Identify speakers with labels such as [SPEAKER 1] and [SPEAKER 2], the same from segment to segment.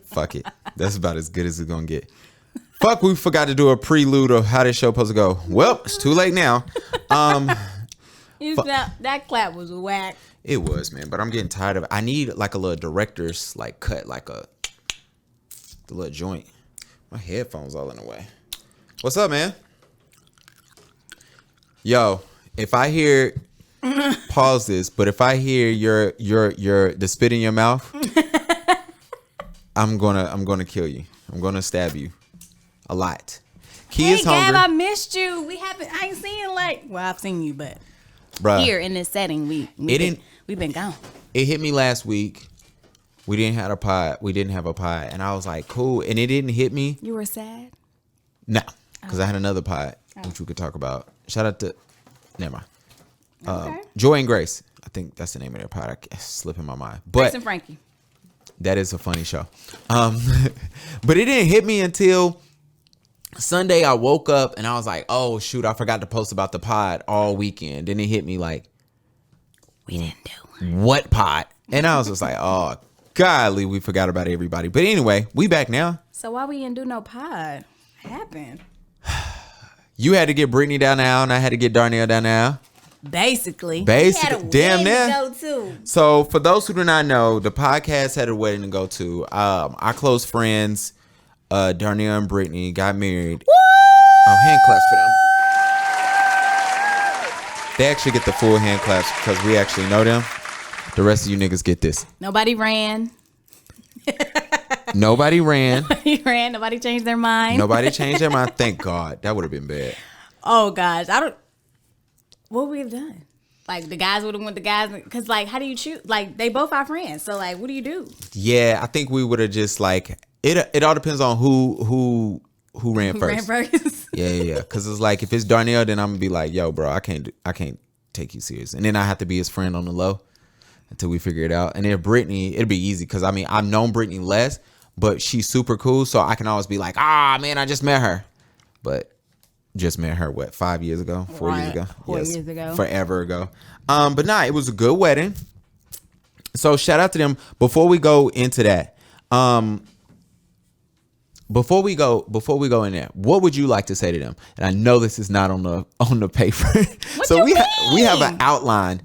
[SPEAKER 1] Fuck it. That's about as good as it's gonna get. Fuck, we forgot to do a prelude of how this show supposed to go. Well, it's too late now.
[SPEAKER 2] That clap was whack.
[SPEAKER 1] It was, man, but I'm getting tired of it. I need like a little director's like cut, like the little joint. My headphones all in the way. What's up, man? Yo, if I hear pause this, but if I hear your the spit in your mouth, I'm gonna kill you. I'm gonna stab you a lot. Key is hungry.
[SPEAKER 2] Gab, I missed you. I ain't seen I've seen you, but
[SPEAKER 1] Bruh,
[SPEAKER 2] here in this setting, we've been gone.
[SPEAKER 1] It hit me last week. We didn't have a pod. And I was like, cool. And it didn't hit me.
[SPEAKER 2] You were sad?
[SPEAKER 1] No, because I had another pod, which we could talk about. Shout out to, never mind.
[SPEAKER 2] Okay.
[SPEAKER 1] Joy and Grace. I think that's the name of their pod. It's slipping my mind. But
[SPEAKER 2] Grace and Frankie.
[SPEAKER 1] That is a funny show. But it didn't hit me until Sunday. I woke up and I was like, oh, shoot, I forgot to post about the pod all weekend. Then it hit me like,
[SPEAKER 2] we didn't do one.
[SPEAKER 1] What pod? And I was just like, oh, golly, we forgot about everybody. But anyway, we back now.
[SPEAKER 2] So why we didn't do no pod? What happened?
[SPEAKER 1] You had to get Brittany down the aisle and I had to get Darnell down the aisle.
[SPEAKER 2] Basically,
[SPEAKER 1] damn near.
[SPEAKER 2] To go to.
[SPEAKER 1] So for those who do not know, the podcast had a wedding to go to. Our close friends, Darnell and Brittany, got married.
[SPEAKER 2] Woo!
[SPEAKER 1] Oh, hand claps for them. They actually get the full hand claps because we actually know them. The rest of you niggas get this.
[SPEAKER 2] Nobody ran.
[SPEAKER 1] Nobody ran.
[SPEAKER 2] Nobody changed their mind.
[SPEAKER 1] Nobody changed their mind. Thank God. That would have been bad.
[SPEAKER 2] Oh gosh, what would we have done? Like the guys would have went the guys, because like how do you choose? Like they both are friends, so like what do you do?
[SPEAKER 1] Yeah, I think we would have just like it all depends on who ran first.
[SPEAKER 2] Ran first.
[SPEAKER 1] Yeah. Because it's like if it's Darnell, then I'm gonna be like, yo, bro, I can't take you serious, and then I have to be his friend on the low until we figure it out. And then Brittany, it'll be easy because I mean I've known Brittany less, but she's super cool, so I can always be like, man, I just met her, but. Just met her, 5 years ago? 4 years ago?
[SPEAKER 2] 4 years ago.
[SPEAKER 1] Forever ago. But nah, it was a good wedding. So shout out to them. Before we go into that, before we go in there, what would you like to say to them? And I know this is not on the paper. So we have an outline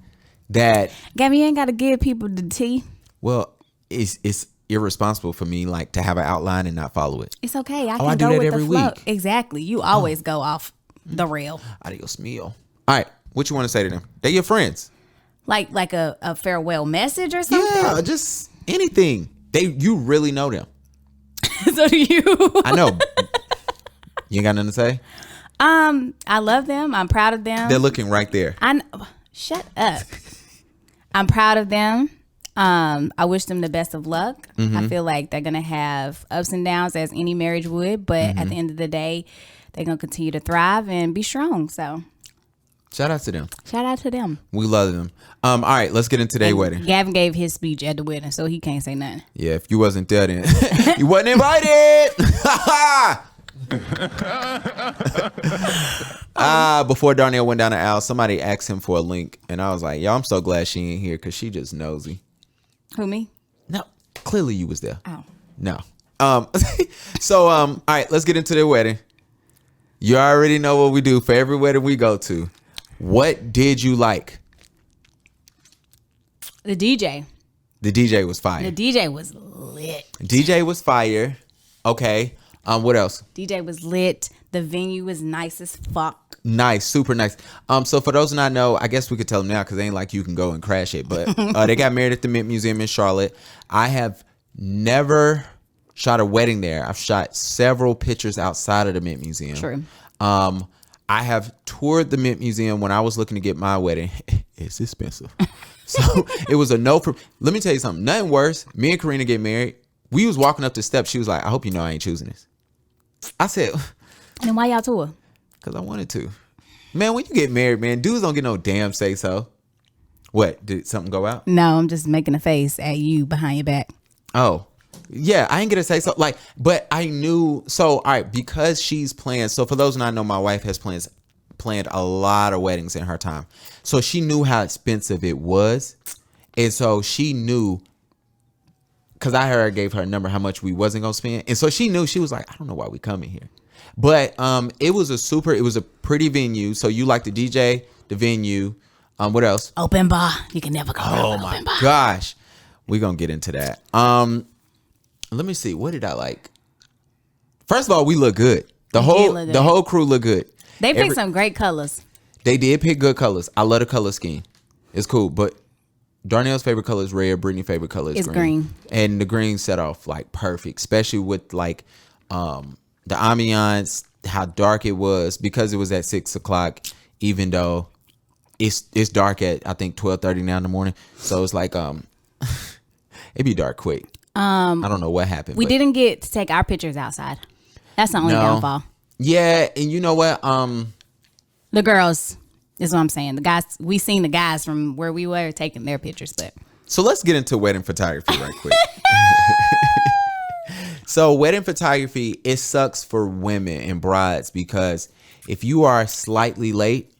[SPEAKER 1] that
[SPEAKER 2] Gabby, you ain't gotta give people the tea.
[SPEAKER 1] Well, it's irresponsible for me like to have an outline and not follow it.
[SPEAKER 2] It's okay. I
[SPEAKER 1] do
[SPEAKER 2] go
[SPEAKER 1] that
[SPEAKER 2] with
[SPEAKER 1] every
[SPEAKER 2] the flow.
[SPEAKER 1] week.
[SPEAKER 2] Exactly. You always go off the rail.
[SPEAKER 1] Adios mio. All right, what you want to say to them? They're your friends.
[SPEAKER 2] Like a farewell message or something?
[SPEAKER 1] Yeah, just anything. You really know them.
[SPEAKER 2] So do you.
[SPEAKER 1] I know. You ain't got nothing to say?
[SPEAKER 2] I love them. I'm proud of them.
[SPEAKER 1] They're looking right there.
[SPEAKER 2] Shut up. I'm proud of them. I wish them the best of luck.
[SPEAKER 1] Mm-hmm.
[SPEAKER 2] I feel like they're going to have ups and downs as any marriage would, but at the end of the day, they're going to continue to thrive and be strong. So
[SPEAKER 1] shout out to them.
[SPEAKER 2] Shout out to them.
[SPEAKER 1] We love them. All right, let's get into their wedding.
[SPEAKER 2] Gavin gave his speech at the wedding, so he can't say nothing.
[SPEAKER 1] Yeah, if you wasn't there then. You wasn't invited. Before Darnell went down the aisle, somebody asked him for a link, and I was like, yo, I'm so glad she ain't here because she just nosy.
[SPEAKER 2] Who, me?
[SPEAKER 1] No, clearly you was there.
[SPEAKER 2] Oh.
[SPEAKER 1] No. So, all right, let's get into their wedding. You already know what we do for every wedding we go to. What did you like?
[SPEAKER 2] The DJ.
[SPEAKER 1] The DJ was fire.
[SPEAKER 2] The DJ was lit.
[SPEAKER 1] DJ was fire. Okay. What else?
[SPEAKER 2] DJ was lit. The venue was nice as fuck.
[SPEAKER 1] Nice, super nice. So for those who not know, I guess we could tell them now because it ain't like you can go and crash it. But they got married at the Mint Museum in Charlotte. I have never shot a wedding there. I've shot several pictures outside of the Mint Museum.
[SPEAKER 2] True.
[SPEAKER 1] I have toured the Mint Museum when I was looking to get my wedding. It's expensive. So it was a no for. Let me tell you something. Nothing worse. Me and Karina get married. We was walking up the steps. She was like, I hope you know I ain't choosing this. I said.
[SPEAKER 2] And why y'all tour?
[SPEAKER 1] Because I wanted to. Man, when you get married, man, dudes don't get no damn say so. What? Did something go out?
[SPEAKER 2] No, I'm just making a face at you behind your back.
[SPEAKER 1] Oh. Yeah, I ain't gonna say so. Like, but I knew. So, all right, because she's planned. So, for those who not know, my wife has planned a lot of weddings in her time. So, she knew how expensive it was. And so, she knew because I gave her a number how much we wasn't gonna spend, and so she knew. She was like, I don't know why we coming here, but it was a pretty venue. So you like the DJ, the venue, what else?
[SPEAKER 2] Open bar. You can never go wrong.
[SPEAKER 1] Oh
[SPEAKER 2] with
[SPEAKER 1] my
[SPEAKER 2] open bar.
[SPEAKER 1] gosh, we gonna get into that. Let me see. What did I like? First of all, we look good. The whole crew look good.
[SPEAKER 2] They picked some great colors.
[SPEAKER 1] They did pick good colors. I love the color scheme. It's cool, but Darnell's favorite color is red. Brittany's favorite color is green. And the green set off like perfect, especially with like the ambiance, how dark it was, because it was at 6 o'clock, even though it's dark at I think 12:30 now in the morning. So it's like it'd be dark quick. I don't know what happened.
[SPEAKER 2] We didn't get to take our pictures outside. That's the only downfall.
[SPEAKER 1] Yeah, and you know what?
[SPEAKER 2] The girls is what I'm saying. The guys, we seen the guys from where we were taking their pictures, but
[SPEAKER 1] so let's get into wedding photography right quick. So wedding photography, it sucks for women and brides because if you are slightly late,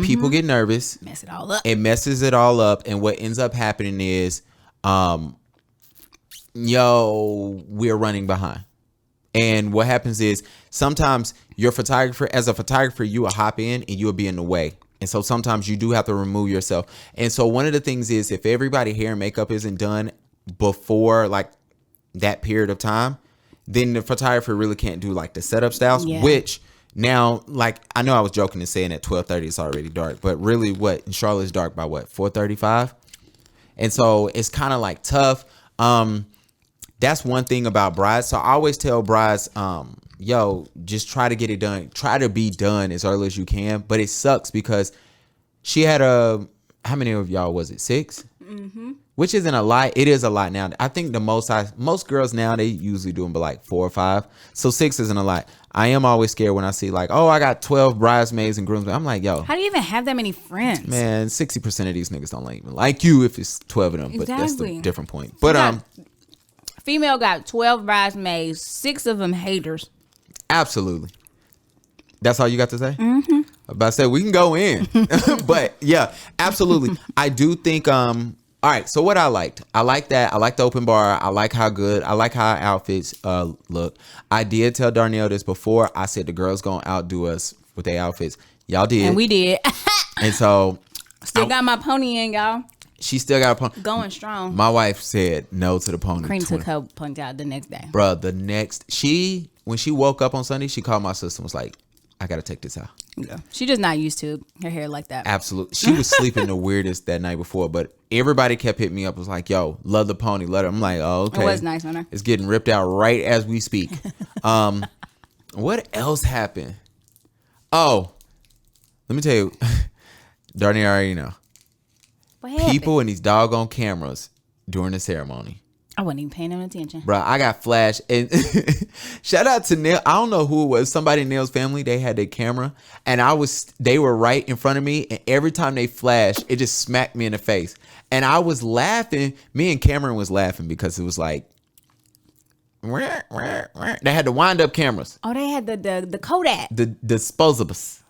[SPEAKER 1] people get nervous.
[SPEAKER 2] Mess it all up.
[SPEAKER 1] It messes it all up, and what ends up happening is, we're running behind. And what happens is sometimes as a photographer, you will hop in and you will be in the way. And so sometimes you do have to remove yourself. And so one of the things is if everybody hair and makeup isn't done before like that period of time, then the photographer really can't do like the setup styles, which now, like, I know I was joking and saying at 12:30 it's already dark, but really what in Charlotte's dark by what, 4:35? And so it's kind of like tough. That's one thing about brides. So I always tell brides, just try to get it done. Try to be done as early as you can. But it sucks because she had how many of y'all was it? 6? Mm-hmm. Which isn't a lot. It is a lot now. I think most girls now, they usually do them but like 4 or 5. So 6 isn't a lot. I am always scared when I see like, oh, I got 12 bridesmaids and groomsmen. I'm like, yo.
[SPEAKER 2] How do you even have that many friends?
[SPEAKER 1] Man, 60% of these niggas don't even like you if it's 12 of them. Exactly. But that's the different point. But
[SPEAKER 2] female got 12 bridesmaids, 6 of them haters.
[SPEAKER 1] Absolutely. That's all you got to say? Mm-hmm. About to say we can go in. But yeah, absolutely. I do think all right, so what I liked that. I like the open bar. I like how our outfits look. I did tell Darnell this before. I said the girls gonna outdo us with their outfits. Y'all did.
[SPEAKER 2] And we did.
[SPEAKER 1] And so
[SPEAKER 2] still got my pony in, y'all.
[SPEAKER 1] She still got a pony.
[SPEAKER 2] Going strong.
[SPEAKER 1] My wife said no to the pony.
[SPEAKER 2] Cream took her pony out the next day.
[SPEAKER 1] Bruh, when she woke up on Sunday, she called my sister and was like, I gotta take this out.
[SPEAKER 2] Yeah. She just not used to her hair like that.
[SPEAKER 1] Absolutely. She was sleeping the weirdest that night before, but everybody kept hitting me up. Was like, yo, love the pony. Let her. I'm like, oh, okay.
[SPEAKER 2] It was nice on her.
[SPEAKER 1] It's getting ripped out right as we speak. What else happened? Oh, let me tell you. Darnell already know. People in these doggone cameras during the ceremony.
[SPEAKER 2] I wasn't even paying them attention.
[SPEAKER 1] Bro, I got flashed. And shout out to Neil. I don't know who it was. Somebody in Neil's family, they had their camera. And they were right in front of me. And every time they flashed, it just smacked me in the face. And I was laughing. Me and Cameron was laughing because it was like, they had the wind up cameras.
[SPEAKER 2] Oh, they had the Kodak.
[SPEAKER 1] The disposables.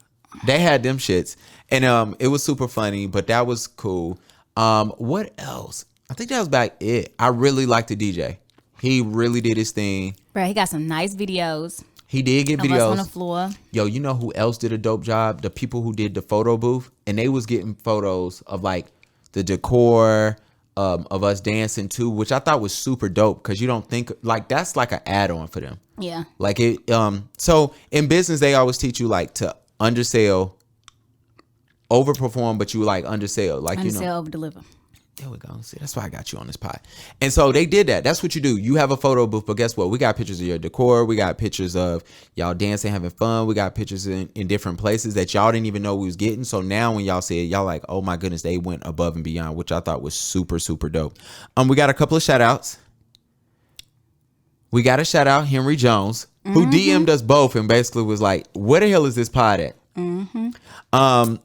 [SPEAKER 1] They had them shits. And it was super funny, but that was cool. What else? I think that was about it. I really liked the DJ. He really did his thing.
[SPEAKER 2] Bro, he got some nice videos.
[SPEAKER 1] He did get videos.
[SPEAKER 2] Of us on the floor.
[SPEAKER 1] Yo, you know who else did a dope job? The people who did the photo booth. And they was getting photos of like the decor of us dancing too, which I thought was super dope because you don't think like that's like an add-on for them.
[SPEAKER 2] Yeah.
[SPEAKER 1] Like it. So in business, they always teach you like to undersell, overperform, but you like undersell. Like,
[SPEAKER 2] undersell, over deliver.
[SPEAKER 1] There we go. See, that's why I got you on this pod. And so they did that. That's what you do. You have a photo booth, but guess what? We got pictures of your decor. We got pictures of y'all dancing, having fun. We got pictures in different places that y'all didn't even know we was getting. So now when y'all see it, y'all like, oh my goodness, they went above and beyond, which I thought was super, super dope. We got a couple of shout outs. We got to shout out Henry Jones, who DM'd us both and basically was like, where the hell is this pod at? Mm-hmm.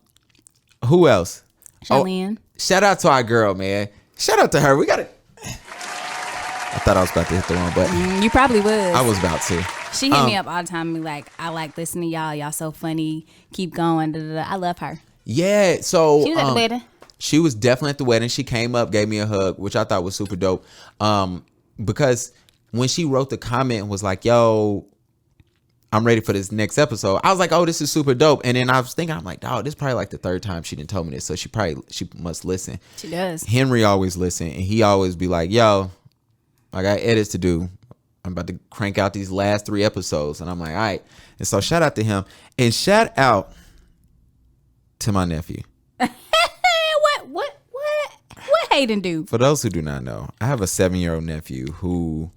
[SPEAKER 1] Who else?
[SPEAKER 2] Charlene.
[SPEAKER 1] Shout out to our girl, man. Shout out to her. We got it. I thought I was about to hit the one button.
[SPEAKER 2] You probably was.
[SPEAKER 1] I was about to.
[SPEAKER 2] She hit me up all the time and be like, I like listening to y'all. Y'all so funny. Keep going. Da, da, da. I love her.
[SPEAKER 1] Yeah. So
[SPEAKER 2] she was at the wedding.
[SPEAKER 1] She was definitely at the wedding. She came up, gave me a hug, which I thought was super dope. Because when she wrote the comment and was like, yo, I'm ready for this next episode, I was like, oh, this is super dope. And then I was thinking, I'm like, dog, this is probably like the third time she didn't tell me this. So she must listen.
[SPEAKER 2] She does.
[SPEAKER 1] Henry always listen. And he always be like, yo, I got edits to do. I'm about to crank out these last 3 episodes. And I'm like, all right. And so shout out to him. And shout out to my nephew.
[SPEAKER 2] What Hayden do?
[SPEAKER 1] For those who do not know, I have a 7-year-old nephew who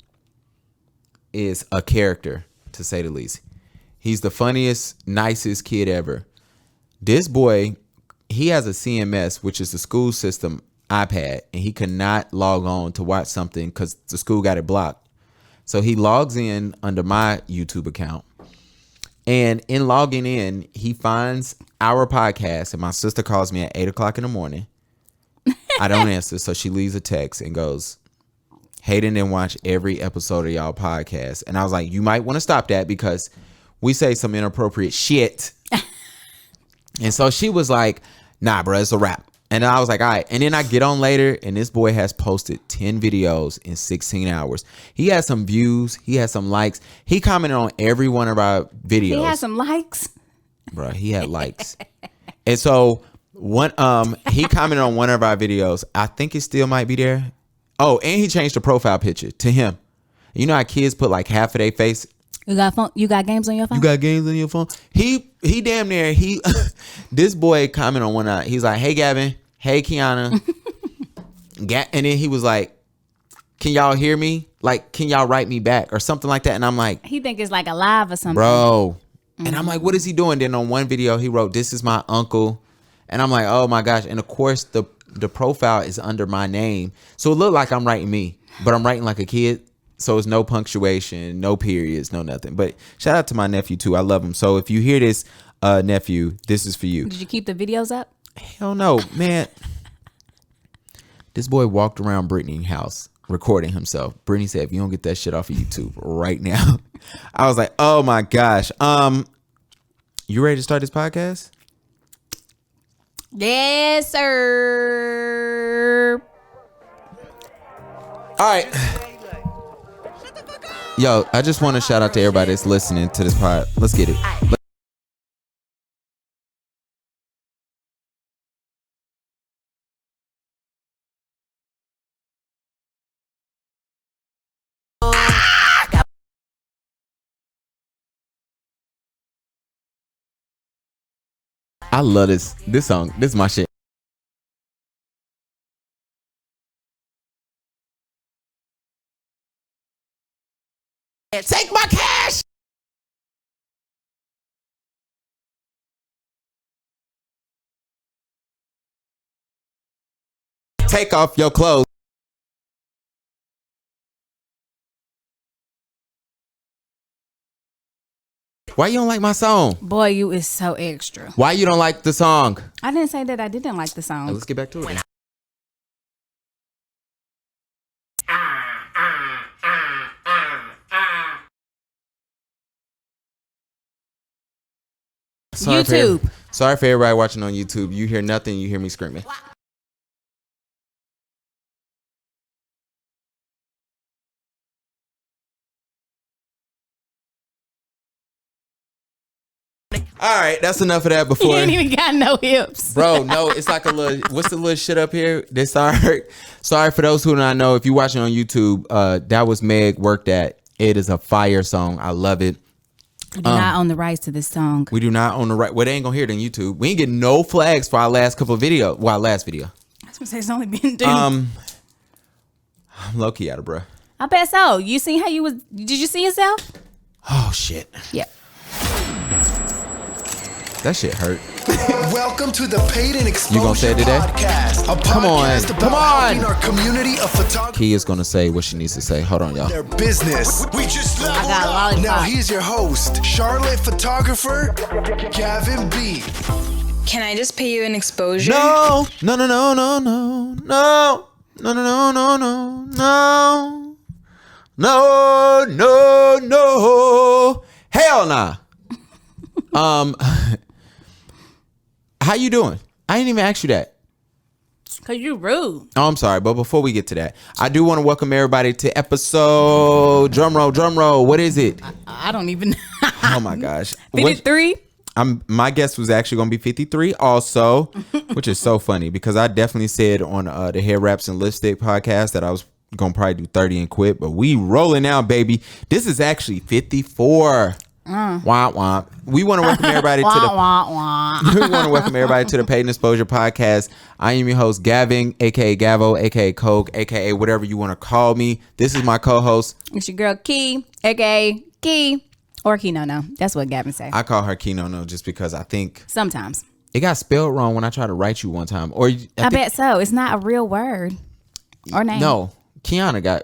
[SPEAKER 1] is a character, to say the least. He's the funniest, nicest kid ever. This boy, he has a CMS, which is the school system iPad, and he cannot log on to watch something because the school got it blocked. So he logs in under my YouTube account. And in logging in, he finds our podcast, and my sister calls me at 8 o'clock in the morning. I don't answer, so she leaves a text and goes, Hayden didn't watch every episode of y'all podcast. And I was like, you might want to stop that because we say some inappropriate shit. And so she was like, nah, bro, it's a wrap. And I was like, all right. And then I get on later, and this boy has posted 10 videos in 16 hours. He has some views. He has some likes. He commented on every one of our videos.
[SPEAKER 2] He had some likes.
[SPEAKER 1] Bro, he had likes. And so he commented on one of our videos. I think it still might be there. Oh, and he changed the profile picture to him. You know how kids put like half of their face.
[SPEAKER 2] You got phone? You got games on your phone?
[SPEAKER 1] You got games on your phone? He damn near this boy commented on one night. He's like, hey Gavin, hey Kiana. And then he was like, can y'all hear me? Like, can y'all write me back or something like that? And I'm like,
[SPEAKER 2] He think it's like a live or something.
[SPEAKER 1] bro. And I'm like, what is he doing? Then on one video he wrote, this is my uncle. And I'm like, oh my gosh. And of course the profile is under my name. So it looked like I'm writing me, but I'm writing like a kid. So it's no punctuation, no periods, no nothing. But shout out to my nephew too. I love him. So if you hear this, nephew, this is for you.
[SPEAKER 2] Did you keep the videos up?
[SPEAKER 1] Hell no, man. This boy walked around Brittany's house recording himself. Brittany said, if you don't get that shit off of YouTube right now. I was like, oh my gosh. You ready to start this podcast?
[SPEAKER 2] Yes, sir.
[SPEAKER 1] All right. Yo, I just want to shout out to everybody that's listening to this pod. Let's get it. I love this song. This is my shit. Take my cash. Take off your clothes. Why you don't like my song?
[SPEAKER 2] Boy, you is so extra.
[SPEAKER 1] Why you don't like the song?
[SPEAKER 2] I didn't say that I didn't like the song.
[SPEAKER 1] Let's get back to it.
[SPEAKER 2] YouTube.
[SPEAKER 1] Sorry for everybody watching on YouTube. You hear nothing, you hear me screaming. All right, that's enough of that
[SPEAKER 2] He
[SPEAKER 1] before.
[SPEAKER 2] ain't even got no hips.
[SPEAKER 1] Bro, no, it's like a little, what's the little shit up here? This sorry for those who do not know. If you're watching on YouTube, that was Meg Work That. It is a fire song. I love it.
[SPEAKER 2] We do not own the rights to this song.
[SPEAKER 1] We do not own the right. Well, they ain't gonna hear it on YouTube. We ain't getting no flags for our last couple of videos. Well, our last video.
[SPEAKER 2] I was gonna say it's only been due.
[SPEAKER 1] I'm low key out of breath.
[SPEAKER 2] I bet so. You seen how you was? Did you see yourself?
[SPEAKER 1] Oh shit.
[SPEAKER 2] Yeah.
[SPEAKER 1] That shit hurt.
[SPEAKER 3] Welcome to the Paid and Exposure
[SPEAKER 1] You gonna say it today?
[SPEAKER 3] Podcast. A
[SPEAKER 1] Come on,
[SPEAKER 3] podcast about
[SPEAKER 1] come on.
[SPEAKER 3] helping our community of photographers.
[SPEAKER 1] Key is gonna say what she needs to say. Hold on, y'all.
[SPEAKER 3] Their business. We just
[SPEAKER 2] I got a lollipop.
[SPEAKER 3] Now he's your host, Charlotte photographer, Gavin B.
[SPEAKER 4] Can I just pay you an exposure?
[SPEAKER 1] No, no, no, no, no, no, no, no, no, no, no, no, no, no, no, hell nah. How you doing? I didn't even ask you that.
[SPEAKER 2] Cause you rude.
[SPEAKER 1] Oh, I'm sorry, but before we get to that, I do want to welcome everybody to episode drum roll. What is it?
[SPEAKER 2] I don't even know.
[SPEAKER 1] Oh my gosh.
[SPEAKER 2] 53?
[SPEAKER 1] My guess was actually gonna be 53 also, which is so funny because I definitely said on the Hair Wraps and Lipstick podcast that I was gonna probably do 30 and quit, but we rolling now, baby. This is actually 54. Womp womp. We want to welcome everybody to the we want to welcome everybody to the Paid Exposure podcast. I am your host Gavin, aka Gavo, aka Coke, aka whatever you want to call me. This is my co-host.
[SPEAKER 2] It's your girl Key, aka Key. Or Key No. That's what Gavin say.
[SPEAKER 1] I call her Key No just because I think
[SPEAKER 2] Sometimes.
[SPEAKER 1] it got spelled wrong when I tried to write you one time. Or
[SPEAKER 2] I bet so. It's not a real word or name.
[SPEAKER 1] No, Kiana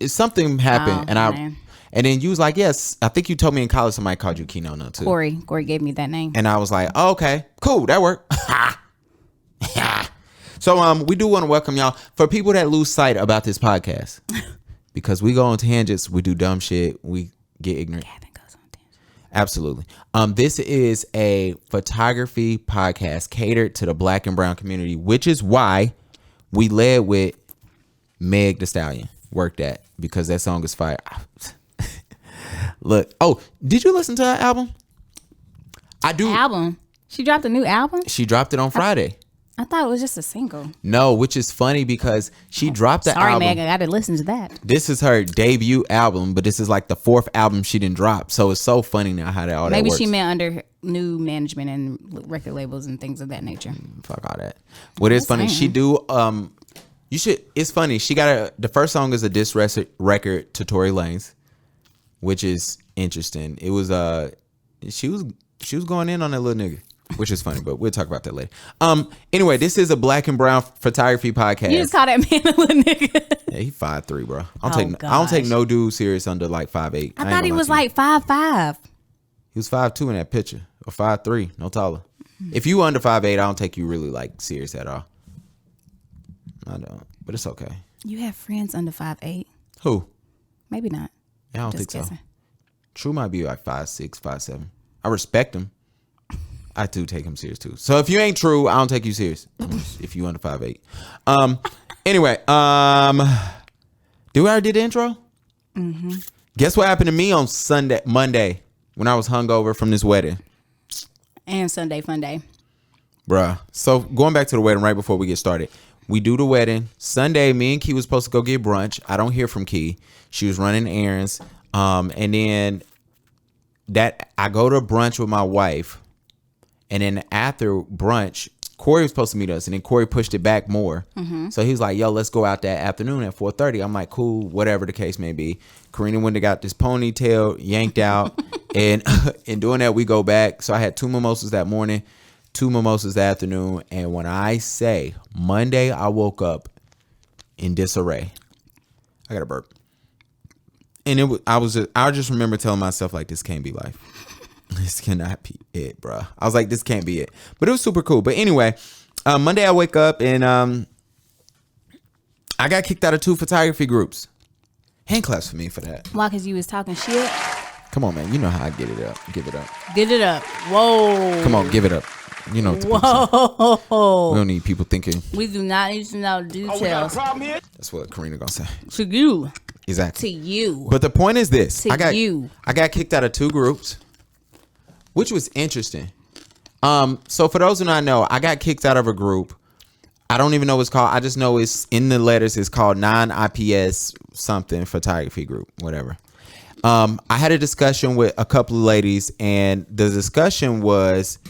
[SPEAKER 1] something happened and then you was like, yes, I think you told me in college somebody called you Key No too.
[SPEAKER 2] Corey gave me that name.
[SPEAKER 1] And I was like, oh, okay, cool, that worked. So we do want to welcome y'all. For people that lose sight about this podcast, because we go on tangents, we do dumb shit, we get ignorant.
[SPEAKER 2] Gavin goes on tangents.
[SPEAKER 1] Absolutely. This is a photography podcast catered to the Black and brown community, which is why we led with Meg Thee Stallion. Work that, because that song is fire. Look, did you listen to her album? I do.
[SPEAKER 2] Album? She dropped a new album?
[SPEAKER 1] She dropped it on Friday.
[SPEAKER 2] I thought it was just a single.
[SPEAKER 1] No, which is funny because she dropped the
[SPEAKER 2] Sorry,
[SPEAKER 1] album.
[SPEAKER 2] Meg, I got to listen to that.
[SPEAKER 1] This is her debut album, but this is like the 4th album she didn't drop. So it's so funny now how that
[SPEAKER 2] Maybe
[SPEAKER 1] works.
[SPEAKER 2] she meant under new management and record labels and things of that nature.
[SPEAKER 1] Fuck all that. What is funny, she do you should. It's funny. She got the first song is a diss record to Tory Lanez, which is interesting. It was she was going in on that little nigga, which is funny, but we'll talk about that later. Anyway, this is a Black and brown photography podcast.
[SPEAKER 2] You just call that man a little nigga.
[SPEAKER 1] Yeah, he 5'3", bro. I don't take no dude serious under like 5'8".
[SPEAKER 2] I thought he was like 5'5".
[SPEAKER 1] He was 5'2" in that picture, or 5'3", no taller. If you under 5'8", I don't take you really like serious at all. I don't, but it's okay.
[SPEAKER 2] You have friends under 5'8".
[SPEAKER 1] Who?
[SPEAKER 2] Maybe not.
[SPEAKER 1] Yeah, I don't
[SPEAKER 2] Just
[SPEAKER 1] think
[SPEAKER 2] guessing.
[SPEAKER 1] so. True might be like 5'6", 5'7". I respect him. I do take him serious too. So if you ain't True, I don't take you serious. If you under 5'8". Anyway, did we already do the intro? Mm-hmm. Guess what happened to me on Monday when I was hungover from this wedding?
[SPEAKER 2] And Sunday fun day.
[SPEAKER 1] Bruh. So going back to the wedding right before we get started. We do the wedding. Sunday, me and Key was supposed to go get brunch. I don't hear from Key. She was running errands. And then I go to brunch with my wife. And then after brunch, Corey was supposed to meet us. And then Corey pushed it back more. Mm-hmm. So he was like, yo, let's go out that afternoon at 4:30. I'm like, cool, whatever the case may be. Karina went and got this ponytail yanked out. And in doing that, we go back. So I had 2 mimosas that morning, 2 mimosas that afternoon. And when I say Monday, I woke up in disarray. I got a burp. And I just remember telling myself, like, this can't be life. This cannot be it, bro. I was like, this can't be it. But it was super cool. But anyway, Monday I wake up and I got kicked out of 2 photography groups. Hand claps for me for that.
[SPEAKER 2] Why? Because you was talking shit?
[SPEAKER 1] Come on, man. You know how I get it up. Give it up.
[SPEAKER 2] Get it up. Whoa.
[SPEAKER 1] Come on, give it up. You know what the people say.
[SPEAKER 2] Whoa.
[SPEAKER 1] We don't need people thinking.
[SPEAKER 2] We do not need to know details.
[SPEAKER 1] That's what Karina gonna say.
[SPEAKER 2] To you.
[SPEAKER 1] Exactly.
[SPEAKER 2] To you.
[SPEAKER 1] But the point is this.
[SPEAKER 2] To
[SPEAKER 1] I got kicked out of 2 groups, which was interesting. So for those who not know, I got kicked out of a group. I don't even know what it's called. I just know it's in the letters. It's called non-IPS something photography group, whatever. I had a discussion with a couple of ladies, and the discussion was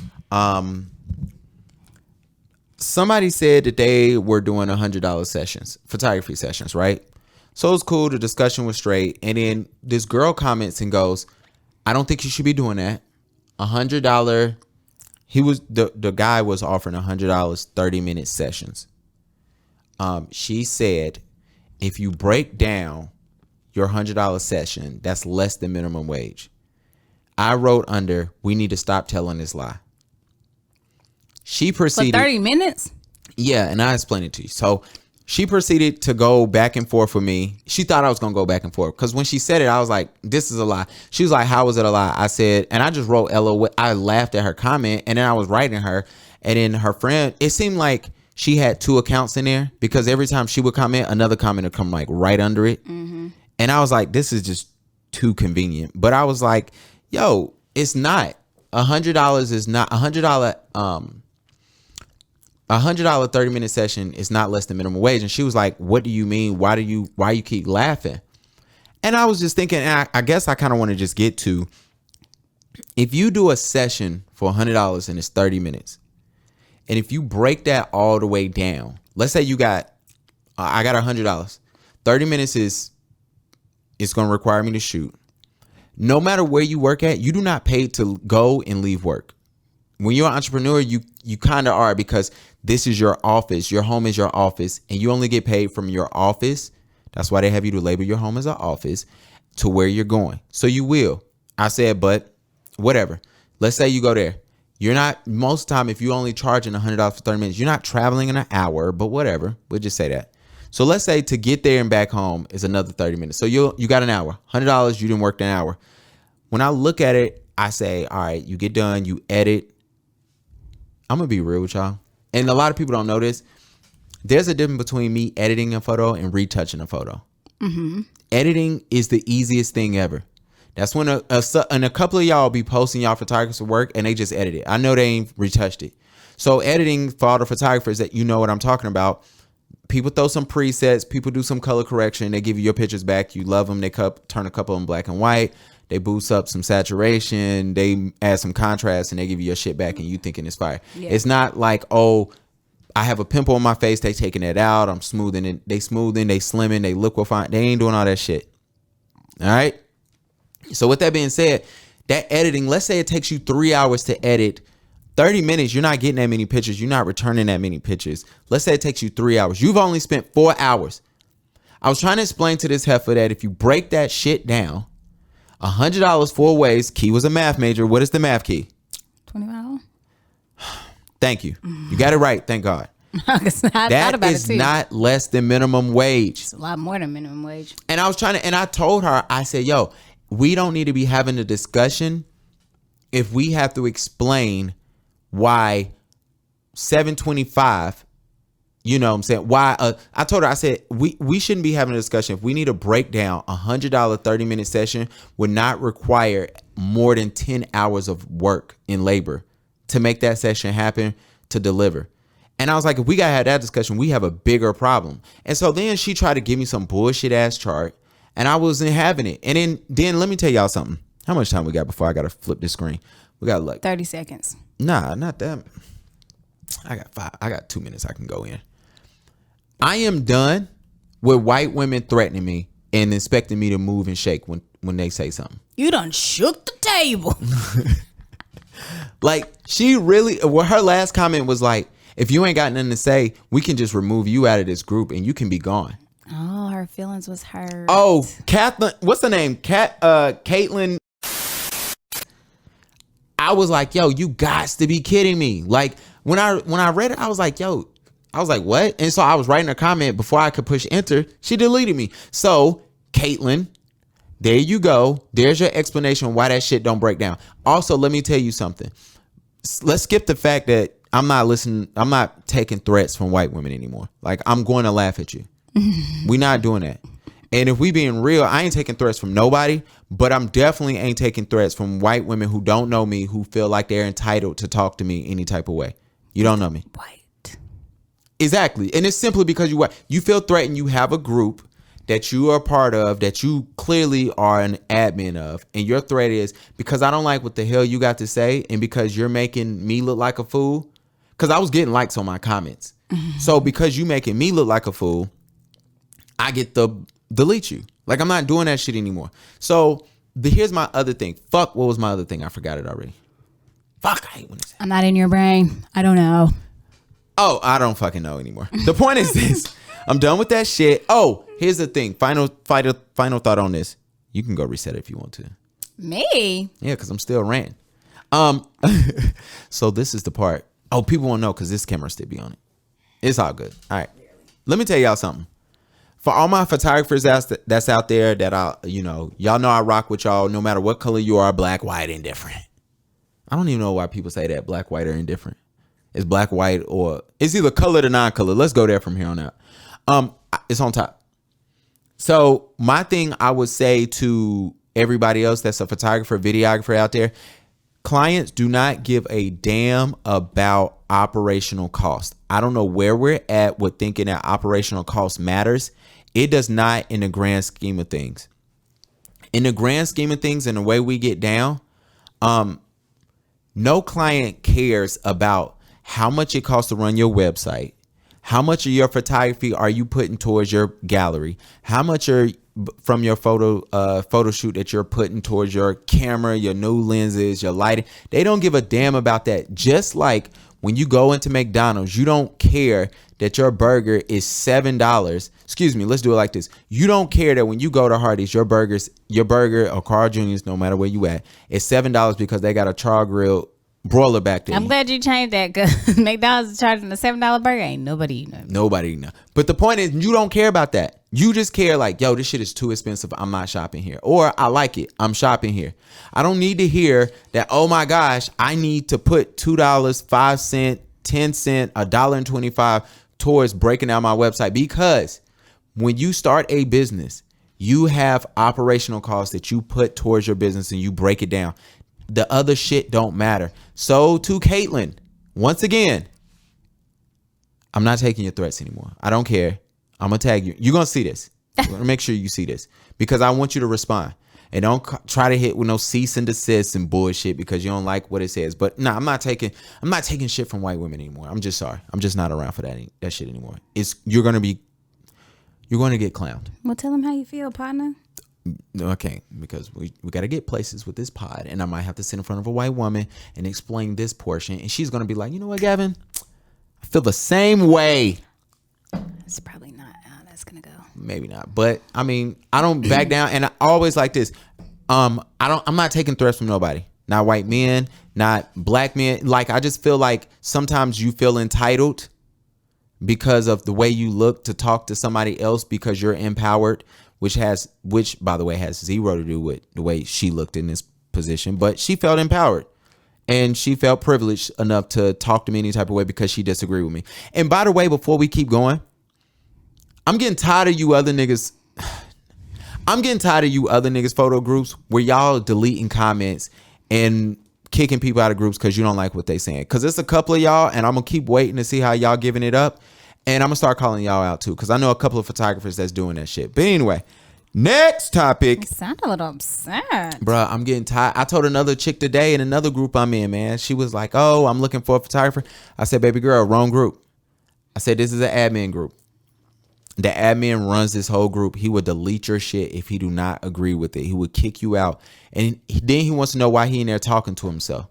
[SPEAKER 1] somebody said that they were doing $100 sessions, photography sessions, right? So it was cool. The discussion was straight. And then this girl comments and goes, I don't think you should be doing that. $100. The guy was offering $100 30-minute sessions. She said, if you break down your $100 session, that's less than minimum wage. I wrote under, we need to stop telling this lie. She proceeded.
[SPEAKER 2] For 30 minutes?
[SPEAKER 1] Yeah, and I explained it to you. So she proceeded to go back and forth with me. She thought I was going to go back and forth. Because when she said it, I was like, this is a lie. She was like, how was it a lie? I said, and I just wrote LOL. I laughed at her comment. And then I was writing her. And then her friend, it seemed like she had 2 accounts in there because every time she would comment, another comment would come like right under it. And I was like, this is just too convenient. But I was like, yo, it's not. $100 is not $100. $100 30-minute session is not less than minimum wage. And she was like, what do you mean? Why you keep laughing? And I was just thinking, and I guess I kind of want to just get to, if you do a session for $100 and it's 30 minutes, and if you break that all the way down, let's say you got, I got $100, 30 minutes it's going to require me to shoot. No matter where you work at, you do not pay to go and leave work. When you're an entrepreneur, you kind of are, because this is your office. Your home is your office, and you only get paid from your office. That's why they have you to label your home as an office to where you're going. So you will. I said, but whatever. Let's say you go there. You're not, most of the time, if you're only charging $100 for 30 minutes, you're not traveling in an hour, but whatever. We'll just say that. So let's say to get there and back home is another 30 minutes. So you got an hour. $100, you didn't work an hour. When I look at it, I say, all right, you get done, you edit. I'm going to be real with y'all. And a lot of people don't know this. There's a difference between me editing a photo and retouching a photo. Editing is the easiest thing ever. That's when a couple of y'all be posting y'all photographers' work and they just edit it. I know they ain't retouched it. So editing for all the photographers that you know what I'm talking about, people throw some presets, people do some color correction, they give you your pictures back, you love them, they turn a couple of them black and white, they boost up some saturation, they add some contrast, and they give you your shit back and you thinking it's fire. Yeah. It's not like, oh, I have a pimple on my face, they taking it out, I'm smoothing it, they smoothing, they slimming, they liquefying, they ain't doing all that shit. All right? So with that being said, that editing, let's say it takes you 3 hours to edit, 30 minutes, you're not getting that many pictures, you're not returning that many pictures. Let's say it takes you 3 hours. You've only spent 4 hours. I was trying to explain to this heifer that if you break that shit down, $100 4 ways. Key was a math major. What is the math key?
[SPEAKER 2] 25.
[SPEAKER 1] Thank you. You got it right. Thank God. That is not less than minimum wage.
[SPEAKER 2] It's a lot more than minimum wage.
[SPEAKER 1] And I told her, I said, yo, we don't need to be having a discussion if we have to explain why 725, you know what I'm saying? Why I told her, I said, we shouldn't be having a discussion if we need to break down $100 30-minute session would not require more than 10 hours of work in labor to make that session happen, to deliver. And I was like, if we gotta have that discussion, we have a bigger problem. And so then she tried to give me some bullshit ass chart, and I wasn't having it. And then let me tell y'all something. How much time we got before I gotta flip this screen? We got like
[SPEAKER 2] 30 seconds.
[SPEAKER 1] Nah, not that. I got 5. I got 2 minutes I can go in. I am done with white women threatening me and expecting me to move and shake when they say something.
[SPEAKER 2] You done shook the table.
[SPEAKER 1] Like, she really, well, her last comment was like, if you ain't got nothing to say, we can just remove you out of this group and you can be gone.
[SPEAKER 2] Oh, her feelings was hurt.
[SPEAKER 1] Oh, Kathleen, what's her name? Caitlin. I was like, yo, you got to be kidding me. Like, when I read it, I was like, yo, I was like, what? And so I was writing a comment before I could push enter. She deleted me. So, Caitlin, there you go. There's your explanation why that shit don't break down. Also, let me tell you something. Let's skip the fact that I'm not taking threats from white women anymore. Like, I'm going to laugh at you. We're not doing that. And if we being real, I ain't taking threats from nobody, but I'm definitely ain't taking threats from white women who don't know me, who feel like they're entitled to talk to me any type of way. You don't know me.
[SPEAKER 2] White.
[SPEAKER 1] Exactly. And it's simply because you feel threatened. You have a group that you are a part of, that you clearly are an admin of. And your threat is because I don't like what the hell you got to say. And because you're making me look like a fool. Because I was getting likes on my comments. So because you making me look like a fool, I get to delete you. Like, I'm not doing that shit anymore. So here's my other thing. Fuck, what was my other thing? I forgot it already. Fuck, I hate when it's.
[SPEAKER 2] I'm not in your brain. I don't know.
[SPEAKER 1] Oh, I don't fucking know anymore. The point is this. I'm done with that shit. Oh, here's the thing. Final thought on this. You can go reset it if you want to.
[SPEAKER 2] Me?
[SPEAKER 1] Yeah, because I'm still ranting. So this is the part. Oh, people won't know because this camera still be on it. It's all good. All right. Let me tell y'all something. For all my photographers that's out there that y'all know I rock with y'all no matter what color you are, black, white, indifferent. I don't even know why people say that, black, white, or indifferent. It's black, white, or it's either colored or non-colored. Let's go there from here on out. It's on top. So my thing I would say to everybody else that's a photographer, videographer out there, clients do not give a damn about operational cost. I don't know where we're at with thinking that operational cost matters. It does not in the grand scheme of things. In the grand scheme of things and the way we get down, no client cares about how much it costs to run your website. How much of your photography are you putting towards your gallery? How much are from your photo shoot that you're putting towards your camera, your new lenses, your lighting? They don't give a damn about that. Just like when you go into McDonald's, you don't care that your burger is $7. Excuse me, let's do it like this. You don't care that when you go to Hardee's, your burger or Carl Jr.'s, no matter where you at, is $7 because they got a char grill broiler back there.
[SPEAKER 2] I'm glad you changed that because McDonald's is charging a $7 burger. Ain't nobody eating that.
[SPEAKER 1] Nobody eating that. But the point is, you don't care about that. You just care like, yo, this shit is too expensive. I'm not shopping here. Or I like it. I'm shopping here. I don't need to hear that, oh my gosh, I need to put $2, 5 cents, 10 cents, $1.25 towards breaking down my website. Because when you start a business, you have operational costs that you put towards your business and you break it down. The other shit don't matter. So to Caitlin, once again, I'm not taking your threats anymore. I don't care. I'm going to tag you. You're going to see this. I'm going to make sure you see this because I want you to respond. And don't try to hit with no cease and desist and bullshit because you don't like what it says. But no, I'm not taking shit from white women anymore. I'm just sorry. I'm just not around for that shit anymore. You're going to get clowned.
[SPEAKER 2] Well, tell them how you feel, partner.
[SPEAKER 1] No, I can't because we got to get places with this pod, and I might have to sit in front of a white woman and explain this portion, and she's gonna be like, you know what, Gavin, I feel the same way.
[SPEAKER 2] It's probably not how that's gonna go.
[SPEAKER 1] Maybe not, but I mean, I don't back down, and I always like this. I'm not taking threats from nobody, not white men, not black men. Like I just feel like sometimes you feel entitled because of the way you look to talk to somebody else because you're empowered. Which by the way has zero to do with the way she looked in this position, but she felt empowered and she felt privileged enough to talk to me any type of way because she disagreed with me. And by the way, before we keep going, I'm getting tired of you other niggas. I'm getting tired of you other niggas photo groups where y'all deleting comments and kicking people out of groups because you don't like what they saying. Because it's a couple of y'all, and I'm gonna keep waiting to see how y'all giving it up. And I'm going to start calling y'all out, too, because I know a couple of photographers that's doing that shit. But anyway, next topic.
[SPEAKER 2] You sound a little upset.
[SPEAKER 1] Bruh, I'm getting tired. I told another chick today in another group I'm in, man. She was like, oh, I'm looking for a photographer. I said, baby girl, wrong group. I said, this is an admin group. The admin runs this whole group. He would delete your shit if he do not agree with it. He would kick you out. And then he wants to know why he in there talking to himself.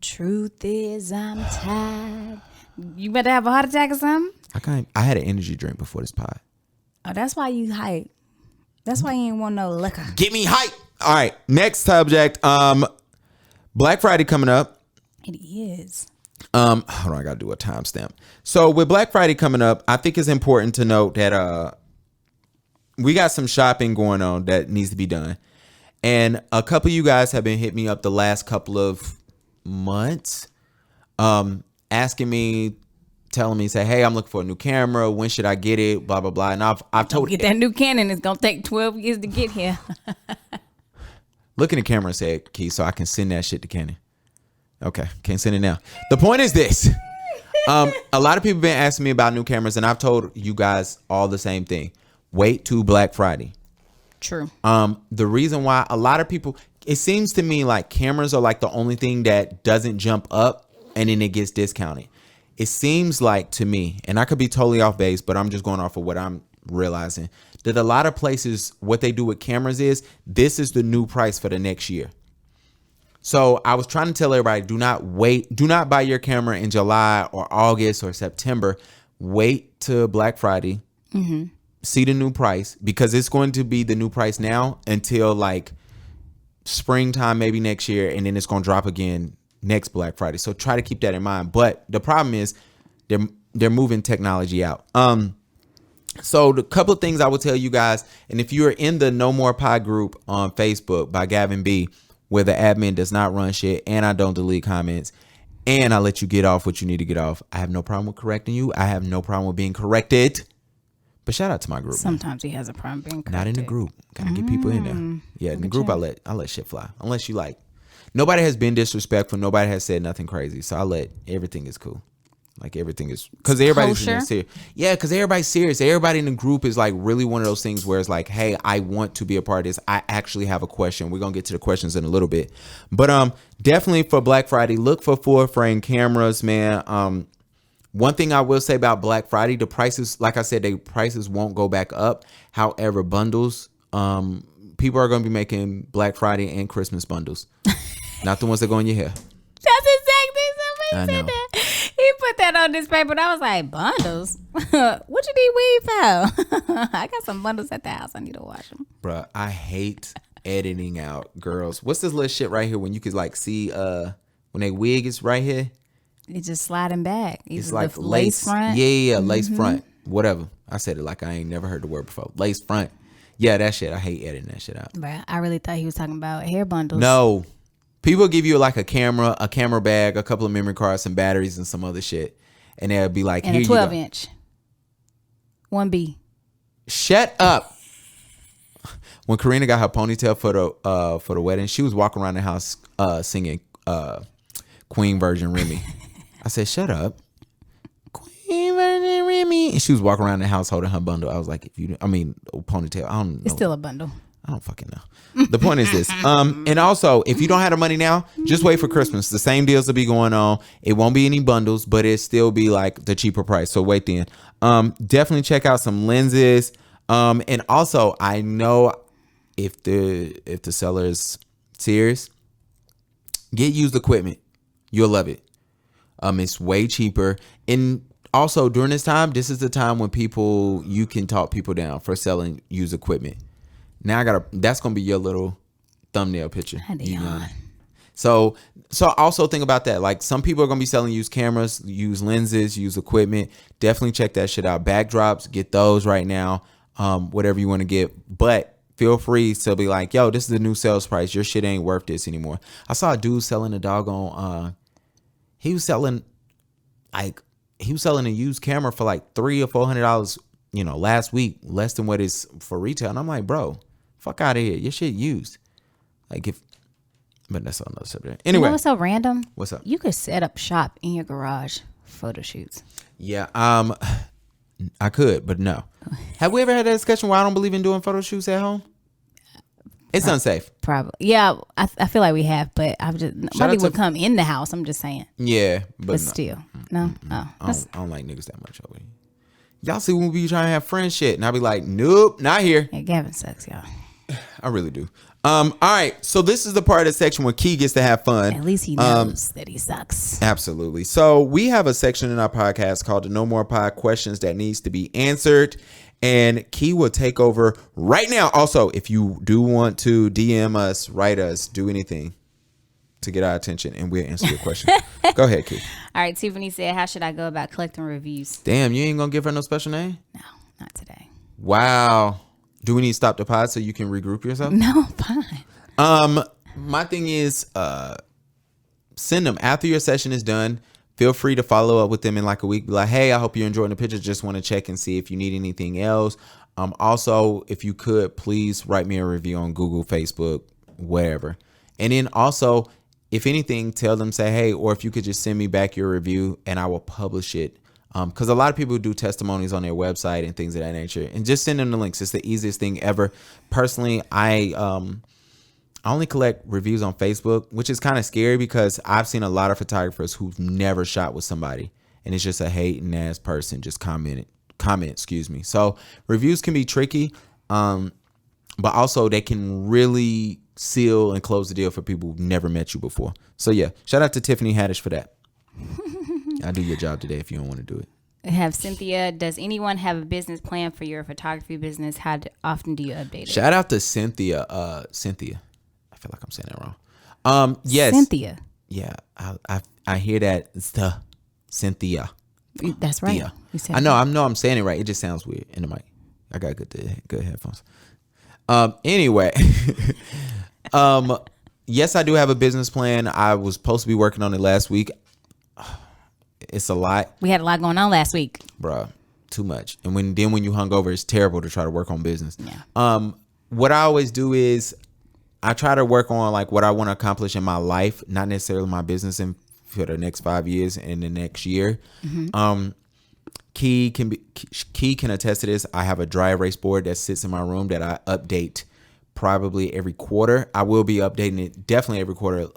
[SPEAKER 2] Truth is, I'm tired. You better have a heart attack or something?
[SPEAKER 1] I had an energy drink before this pod.
[SPEAKER 2] Oh, that's why you hype. That's why you ain't want no liquor.
[SPEAKER 1] Get me hype. All right, next subject. Black Friday coming up.
[SPEAKER 2] It is.
[SPEAKER 1] Hold on, I gotta do a timestamp. So with Black Friday coming up, I think it's important to note that we got some shopping going on that needs to be done. And a couple of you guys have been hitting me up the last couple of months. Asking me, telling me, say, hey, I'm looking for a new camera. When should I get it? Blah, blah, blah. And I've told
[SPEAKER 2] get that new Canon. It's going to take 12 years to get here.
[SPEAKER 1] Look in the camera and say, Key, so I can send that shit to Canon. Okay, can't send it now. The point is this. A lot of people been asking me about new cameras, and I've told you guys all the same thing. Wait till Black Friday.
[SPEAKER 2] True.
[SPEAKER 1] The reason why a lot of people, it seems to me like cameras are like the only thing that doesn't jump up and then it gets discounted. It seems like to me, and I could be totally off base, but I'm just going off of what I'm realizing, that a lot of places, what they do with cameras is, this is the new price for the next year. So I was trying to tell everybody, do not buy your camera in July or August or September. Wait till Black Friday. Mm-hmm. See the new price, because it's going to be the new price now until like springtime, maybe next year, and then it's going to drop again next Black Friday. So try to keep that in mind. But the problem is they're moving technology out. So the couple of things I will tell you guys, and if you're in the No More Pod group on Facebook by Gavin B, where the admin does not run shit and I don't delete comments, and I let you get off what you need to get off. I have no problem with correcting you. I have no problem with being corrected. But shout out to my group.
[SPEAKER 2] Sometimes he has a problem being corrected.
[SPEAKER 1] Not in the group. Gotta get people in there. Yeah, in the group I let shit fly. Unless you like. Nobody has been disrespectful. Nobody has said nothing crazy. So I let everything is cool. Like everything is because everybody's serious. Yeah, because everybody's serious. Everybody in the group is like really one of those things where it's like, hey, I want to be a part of this. I actually have a question. We're gonna get to the questions in a little bit. But definitely for Black Friday, look for full frame cameras, man. One thing I will say about Black Friday, the prices, like I said, the prices won't go back up. However, bundles, people are gonna be making Black Friday and Christmas bundles. Not the ones that go in your hair.
[SPEAKER 2] That's exactly somebody said that. He put that on this paper and I was like, bundles? What you need weed for? I got some bundles at the house. I need to wash them.
[SPEAKER 1] Bruh, I hate editing out girls. What's this little shit right here when you could like see when they wig is right here?
[SPEAKER 2] It's just sliding back.
[SPEAKER 1] It's like lace front. Yeah, lace front. Whatever. I said it like I ain't never heard the word before. Lace front. Yeah, that shit. I hate editing that shit out.
[SPEAKER 2] Bruh, I really thought he was talking about hair bundles.
[SPEAKER 1] No. People give you like a camera bag, a couple of memory cards, some batteries, and some other shit. And they'll be like,
[SPEAKER 2] and
[SPEAKER 1] here
[SPEAKER 2] a 12-inch. 1B.
[SPEAKER 1] Shut up. When Karina got her ponytail for the wedding, she was walking around the house singing Queen Virgin Remy. I said, shut up. Queen Virgin Remy. And she was walking around the house holding her bundle. I was like, ponytail. I don't know.
[SPEAKER 2] It's still a bundle.
[SPEAKER 1] I don't fucking know. The point is this. And also, if you don't have the money now, just wait for Christmas. The same deals will be going on. It won't be any bundles, but it still be like the cheaper price. So wait then. Definitely check out some lenses. And also, I know if the seller is serious, get used equipment. You'll love it. It's way cheaper. And also during this time, this is the time when you can talk people down for selling used equipment. Now that's gonna be your little thumbnail picture. So also think about that. Like some people are gonna be selling used cameras, used lenses, used equipment. Definitely check that shit out. Backdrops, get those right now. Whatever you want to get, but feel free to be like, yo, this is the new sales price. Your shit ain't worth this anymore. I saw a dude selling a doggone. He was selling a used camera for like $300 or $400. Last week, less than what is for retail. And I'm like, bro, fuck out of here. Your shit used. But that's another subject. Anyway.
[SPEAKER 2] You know what's so random?
[SPEAKER 1] What's up?
[SPEAKER 2] You could set up shop in your garage photo shoots.
[SPEAKER 1] Yeah. I could, but no. Have we ever had that discussion where I don't believe in doing photo shoots at home? It's unsafe.
[SPEAKER 2] Probably. Yeah, I feel like we have, but nobody would come in the house. I'm just saying.
[SPEAKER 1] Yeah, but no.
[SPEAKER 2] Still. No? Oh.
[SPEAKER 1] I don't like niggas that much over here. Y'all see when we be trying to have friend shit, and I be like, nope, not here.
[SPEAKER 2] Yeah, Gavin sucks, y'all.
[SPEAKER 1] I really do. All right, so this is the part of the section where Key gets to have fun.
[SPEAKER 2] At least he knows that he sucks.
[SPEAKER 1] Absolutely. So we have a section in our podcast called the No More Pod Questions That Needs to Be Answered, and Key will take over right now. Also, if you do want to DM us, write us, do anything to get our attention, and we'll answer your question. Go ahead, Key.
[SPEAKER 2] All right, Tiffany said, how should I go about collecting reviews?
[SPEAKER 1] Damn, you ain't gonna give her no special name?
[SPEAKER 2] No, not today.
[SPEAKER 1] Wow. Do we need to stop the pod so you can regroup yourself?
[SPEAKER 2] No, fine.
[SPEAKER 1] My thing is, send them after your session is done. Feel free to follow up with them in like a week. Be like, hey, I hope you're enjoying the picture. Just want to check and see if you need anything else. Also, if you could, please write me a review on Google, Facebook, wherever. And then also, if anything, tell them, say, hey, or if you could just send me back your review and I will publish it. Because a lot of people do testimonies on their website and things of that nature, and just send them the links. It's the easiest thing ever. Personally, I only collect reviews on Facebook, which is kind of scary because I've seen a lot of photographers who've never shot with somebody, and it's just a hating ass person just comment. So reviews can be tricky, but also they can really seal and close the deal for people who've never met you before. So yeah, shout out to Tiffany Haddish for that. I'll do your job today if you don't want to do it.
[SPEAKER 2] I have Cynthia. Does anyone have a business plan for your photography business? How often do you update it?
[SPEAKER 1] Shout out to Cynthia. Cynthia. I feel like I'm saying that wrong. Yes.
[SPEAKER 2] Cynthia.
[SPEAKER 1] Yeah. I hear that. It's the Cynthia.
[SPEAKER 2] That's right.
[SPEAKER 1] I know I'm saying it right. It just sounds weird in the mic. I got good headphones. Anyway. Yes, I do have a business plan. I was supposed to be working on it last week. it's a lot,
[SPEAKER 2] We had a lot going on last week.
[SPEAKER 1] bruh. Too much. And when you hungover, it's terrible to try to work on business.
[SPEAKER 2] Yeah.
[SPEAKER 1] What I always do is I try to work on like what I want to accomplish in my life, not necessarily my business, and for the next 5 years and the next year. Key can attest to this. I have a dry erase board that sits in my room that I update probably every quarter. I will be updating it definitely every quarter.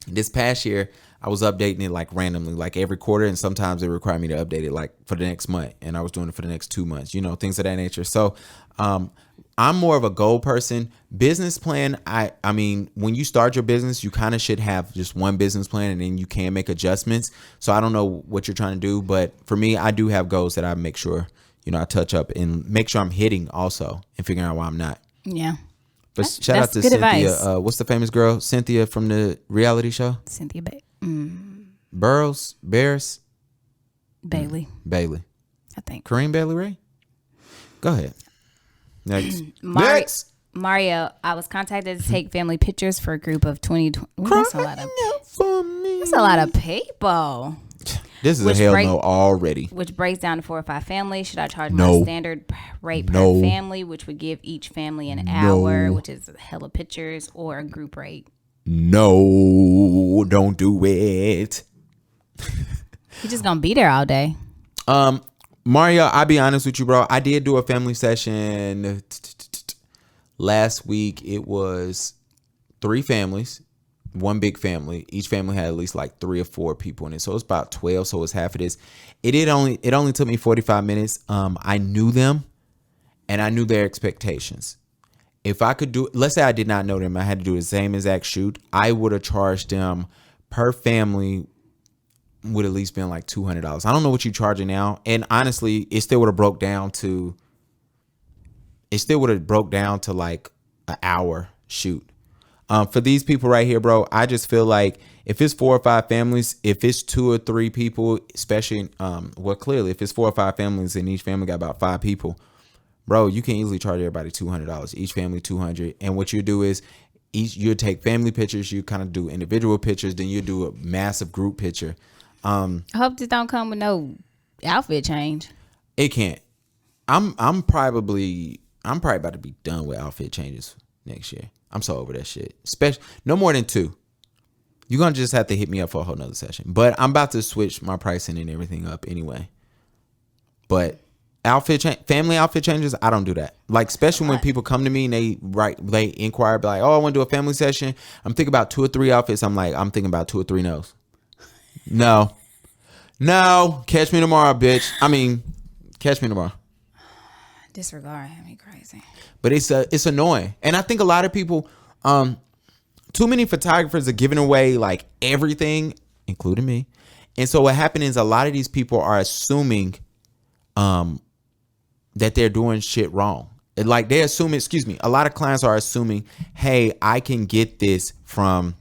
[SPEAKER 1] This past year, I was updating it like randomly, like every quarter, and sometimes it required me to update it like for the next month, and I was doing it for the next 2 months, things of that nature. So I'm more of a goal person. Business plan, I mean, when you start your business, you kind of should have just one business plan, and then you can make adjustments. So I don't know what you're trying to do, but for me, I do have goals that I make sure, I touch up and make sure I'm hitting also and figuring out why I'm not.
[SPEAKER 2] Yeah.
[SPEAKER 1] But shout out to
[SPEAKER 2] good
[SPEAKER 1] Cynthia.
[SPEAKER 2] advice.
[SPEAKER 1] What's the famous girl? Cynthia from the reality show?
[SPEAKER 2] Cynthia
[SPEAKER 1] Bears?
[SPEAKER 2] Bailey,
[SPEAKER 1] Bailey.
[SPEAKER 2] I think.
[SPEAKER 1] Kareem Bailey Ray? Go ahead. Next. Next.
[SPEAKER 2] Mario, I was contacted to take family pictures for a group of 20. That's a lot of people.
[SPEAKER 1] This is
[SPEAKER 2] Which
[SPEAKER 1] a hell
[SPEAKER 2] break-
[SPEAKER 1] no already.
[SPEAKER 2] Which breaks down to 4 or 5 families. Should I charge
[SPEAKER 1] No.
[SPEAKER 2] my standard rate per
[SPEAKER 1] No.
[SPEAKER 2] family, which would give each family an hour, which is hella pictures, or a group rate?
[SPEAKER 1] No, don't do it.
[SPEAKER 2] You're just gonna be there all day.
[SPEAKER 1] Mario, I'll be honest with you, bro. I did do a family session last week. It was 3 families, one big family. Each family had at least like 3 or 4 people in it. So it's about 12. So it's half of this. It only took me 45 minutes. I knew them and I knew their expectations. If I could do, let's say I did not know them, I had to do the same exact shoot, I would have charged them per family would at least been like $200. I don't know what you're charging now. And honestly, it still would have broke down to like an hour shoot. For these people right here, bro, I just feel like if it's 4 or 5 families, if it's 2 or 3 people, especially, clearly if it's 4 or 5 families and each family got about 5 people, bro, you can easily charge everybody $200, each family $200. And what you do is you take family pictures, you kind of do individual pictures, then you do a massive group picture.
[SPEAKER 2] I hope this don't come with no outfit change.
[SPEAKER 1] It can't. I'm probably about to be done with outfit changes next year. I'm so over that shit. Especially no more than 2. You're gonna just have to hit me up for a whole nother session. But I'm about to switch my pricing and everything up anyway. But family outfit changes, I don't do that. Like, especially when people come to me and they inquire, be like, oh, I want to do a family session. I'm thinking about 2 or 3 outfits. I'm thinking about 2 or 3 no's. No, catch me tomorrow, bitch. Catch me tomorrow.
[SPEAKER 2] Disregard me crazy.
[SPEAKER 1] But it's annoying, and I think a lot of people, too many photographers are giving away like everything, including me. And so what happened is a lot of these people are assuming, that they're doing shit wrong. Like they assume, a lot of clients are assuming, hey, I can get this from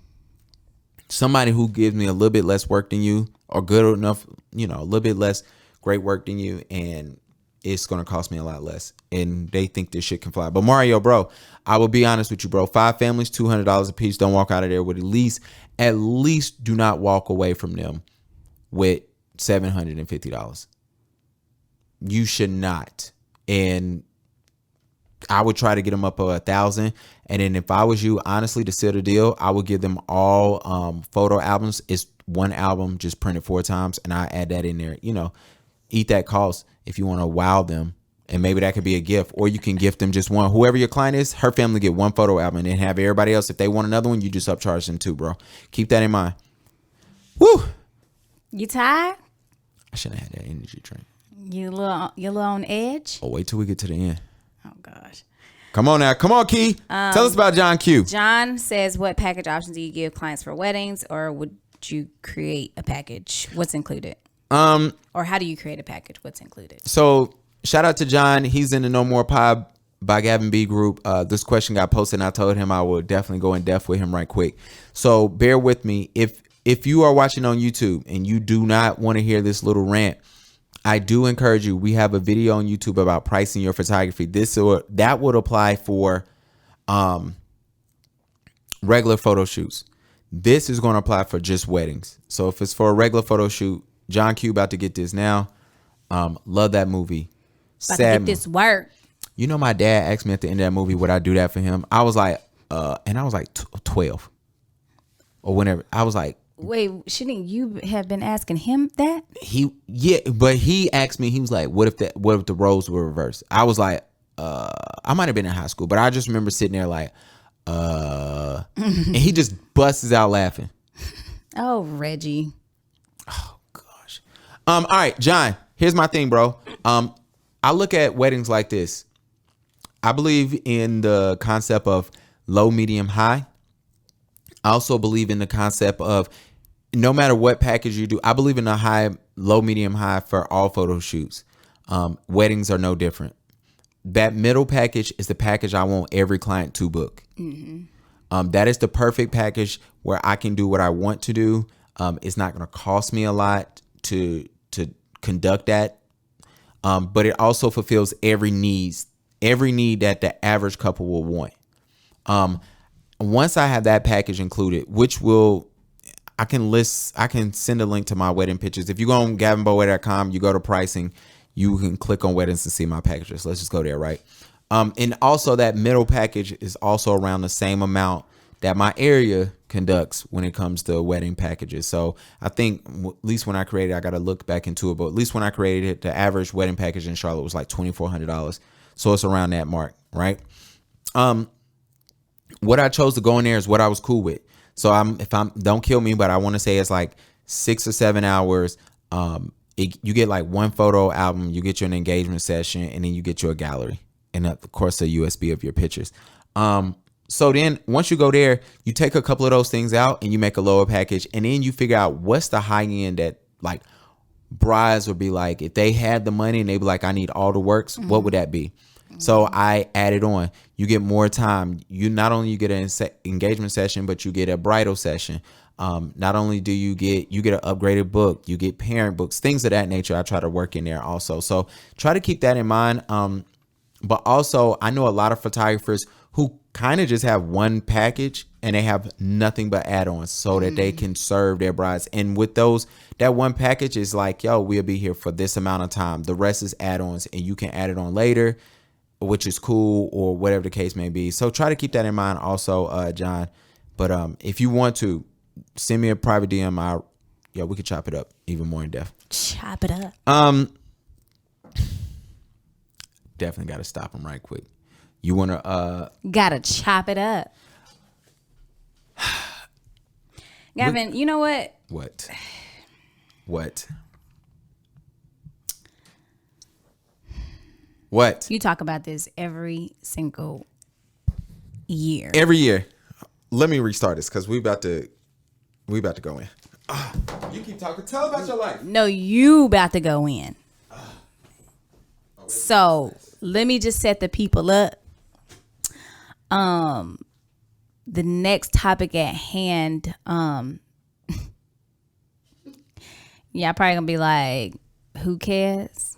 [SPEAKER 1] somebody who gives me a little bit less work than you, or good enough, a little bit less great work than you, and it's going to cost me a lot less. And they think this shit can fly. But Mario, bro, I will be honest with you, bro. 5 families, $200 a piece. Don't walk out of there with at least do not walk away from them with $750. You should not. And I would try to get them up to 1,000. And then if I was you, honestly, to seal the deal, I would give them all photo albums. It's one album just printed 4 times, and I add that in there. Eat that cost if you want to wow them, and maybe that could be a gift, or you can gift them just one. Whoever your client is, her family get one photo album, and then have everybody else. If they want another one, you just upcharge them too, bro. Keep that in mind. Woo!
[SPEAKER 2] You tired?
[SPEAKER 1] I shouldn't have had that energy drink.
[SPEAKER 2] You little on edge?
[SPEAKER 1] Oh, wait till we get to the end.
[SPEAKER 2] Oh gosh.
[SPEAKER 1] Come on now. Come on, Key. Tell us about John Q.
[SPEAKER 2] John says, what package options do you give clients for weddings, or would you create a package? What's included? Or how do you create a package? What's included?
[SPEAKER 1] So shout out to John. He's in the No More Pod by Gavin B group. This question got posted, and I told him I would definitely go in depth with him right quick. So bear with me. If you are watching on YouTube and you do not want to hear this little rant, I do encourage you. We have a video on YouTube about pricing your photography. That would apply for regular photo shoots. This is going to apply for just weddings. So if it's for a regular photo shoot, John Q about to get this now. Love that movie.
[SPEAKER 2] About to get this work.
[SPEAKER 1] You know, my dad asked me at the end of that movie, would I do that for him? I was like, and I was like 12 or whenever. I was like,
[SPEAKER 2] wait, shouldn't you have been asking him that?
[SPEAKER 1] But he asked me, he was like, what if the roles were reversed? I was like, I might have been in high school, but I just remember sitting there like, and he just busts out laughing.
[SPEAKER 2] Oh, Reggie.
[SPEAKER 1] Oh gosh. All right, John, here's my thing, bro. I look at weddings like this. I believe in the concept of low, medium, high. I also believe in the concept of no matter what package you do, I believe in the high, low, medium, high for all photo shoots. Weddings are no different. That middle package is the package I want every client to book. Mm-hmm. That is the perfect package where I can do what I want to do. It's not going to cost me a lot to conduct that. But it also fulfills every need that the average couple will want. Once I have that package included, I can send a link to my wedding pictures. If you go on gavinbowedding.com, you go to pricing, you can click on weddings to see my packages. Let's just go there, right? And also that middle package is also around the same amount that my area conducts when it comes to wedding packages. So I think at least when I created, I got to look back into it, but at least when I created it, the average wedding package in Charlotte was like $2,400. So it's around that mark, right? What I chose to go in there is what I was cool with. So don't kill me, but I want to say it's like 6 or 7 hours. You get like one photo album, you get you an engagement session, and then you get you a gallery, and of course a USB of your pictures. So then once you go there, you take a couple of those things out and you make a lower package, and then you figure out what's the high end that like brides would be like, if they had the money and they be like, I need all the works, what would that be? So I added on. You get more time. You not only you get an engagement session, but you get a bridal session. Not only do you get an upgraded book, you get parent books, things of that nature. I try to work in there also. So try to keep that in mind. But also I know a lot of photographers who kind of just have one package and they have nothing but add-ons so that they can serve their brides. And with that one package is like, yo, we'll be here for this amount of time. The rest is add-ons and you can add it on later, which is cool, or whatever the case may be. So try to keep that in mind also, John. But if you want to, send me a private DM. We could chop it up even more in depth.
[SPEAKER 2] Chop it up.
[SPEAKER 1] Definitely got to stop him right quick. You want to...
[SPEAKER 2] Gotta chop it up. Gavin, you know what?
[SPEAKER 1] What?
[SPEAKER 2] You talk about this every single year.
[SPEAKER 1] Every year. Let me restart this because we about to go in. You keep talking. Tell about your life.
[SPEAKER 2] No, you about to go in. So let me just set the people up. The next topic at hand. Yeah, probably gonna be like, who cares?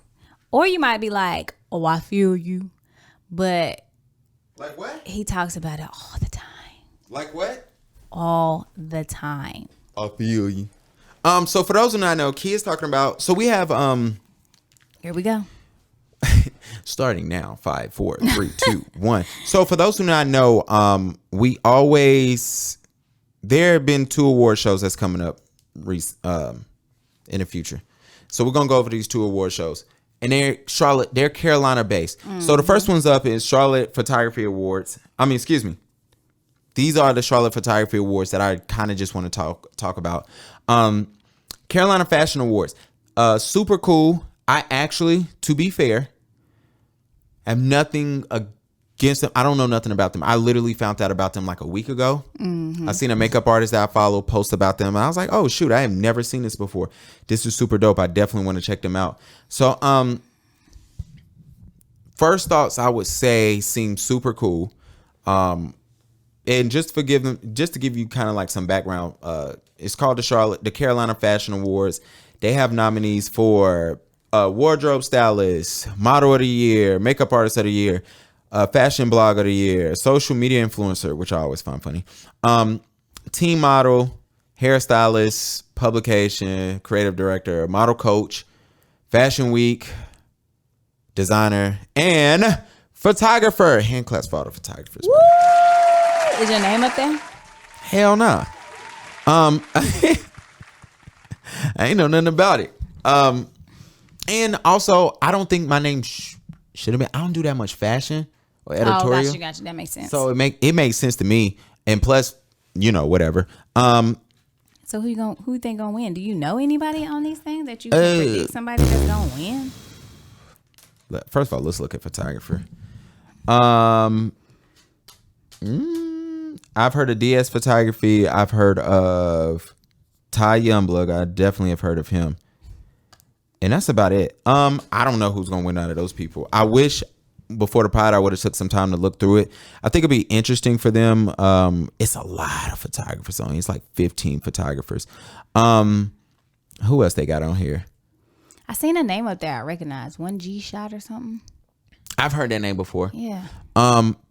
[SPEAKER 2] Or you might be like, oh, I feel you. But
[SPEAKER 1] like what?
[SPEAKER 2] He talks about it all the time.
[SPEAKER 1] Like what?
[SPEAKER 2] All the time.
[SPEAKER 1] I feel you. So for those who not know, Kia's talking about. So we have
[SPEAKER 2] Here we go.
[SPEAKER 1] Starting now, 5, 4, 3, 2, 1. So for those who not know, there have been 2 award shows that's coming up in the future. So we're gonna go over these 2 award shows, and they're Carolina based. Mm-hmm. So the first one's up is Charlotte Photography Awards. These are the Charlotte Photography Awards that I kind of just want to talk about. Carolina Fashion Awards, super cool. I actually, to be fair, have nothing against them. I don't know nothing about them. I literally found out about them like a week ago. Mm-hmm. I seen a makeup artist that I follow post about them. And I was like, oh shoot, I have never seen this before. This is super dope. I definitely want to check them out. So first thoughts I would say seem super cool. And just to give you kind of like some background, it's called the Carolina Fashion Awards. They have nominees for wardrobe stylist, model of the year, makeup artist of the year, fashion blog of the year, social media influencer, which I always find funny, team model, hairstylist, publication, creative director, model coach, fashion week, designer, and photographer. Hand claps for all the photographers.
[SPEAKER 2] Is your name up there?
[SPEAKER 1] Hell nah. I ain't know nothing about it. And also, I don't think my name should have been. I don't do that much fashion or editorial.
[SPEAKER 2] Oh, got you. That makes sense.
[SPEAKER 1] So it makes sense to me. And plus, whatever.
[SPEAKER 2] So who you think gonna win? Do you know anybody on these things that you can predict somebody that's gonna win?
[SPEAKER 1] First of all, let's look at photographer. I've heard of DS Photography. I've heard of Ty Youngblood. I definitely have heard of him. And that's about it. I don't know who's gonna win out of those people. I wish before the pod I would have took some time to look through it. I think it'd be interesting for them. It's a lot of photographers on. It's like 15 photographers. Who else they got on here?
[SPEAKER 2] I seen a name up there I recognize. 1G Shot or something.
[SPEAKER 1] I've heard that name before.
[SPEAKER 2] Yeah.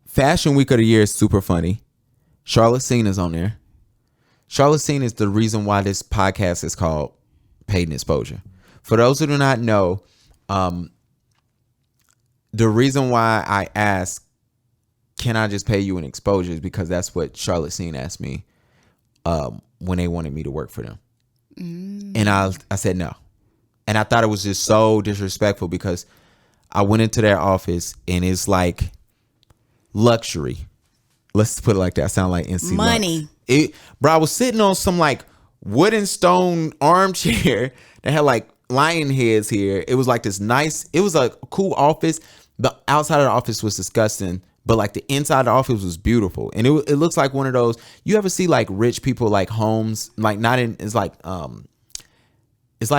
[SPEAKER 1] Fashion Week of the Year is super funny. Charlotte Scene is on there. Charlotte Scene is the reason why this podcast is called Paid in Exposure. For those who do not know, the reason why I asked, can I just pay you in exposure, is because that's what Charlotte Scene asked me when they wanted me to work for them. And I said no. And I thought it was just so disrespectful because I went into their office and it's like luxury. Let's put it like that. I sound like NC
[SPEAKER 2] Money.
[SPEAKER 1] Bro, I was sitting on some like wooden stone armchair that had like lion heads here. It was like this nice, it was a cool office. The outside of the office was disgusting, but like the inside of the office was beautiful. And it looks like one of those, you ever see like rich people like homes, like not in, it's like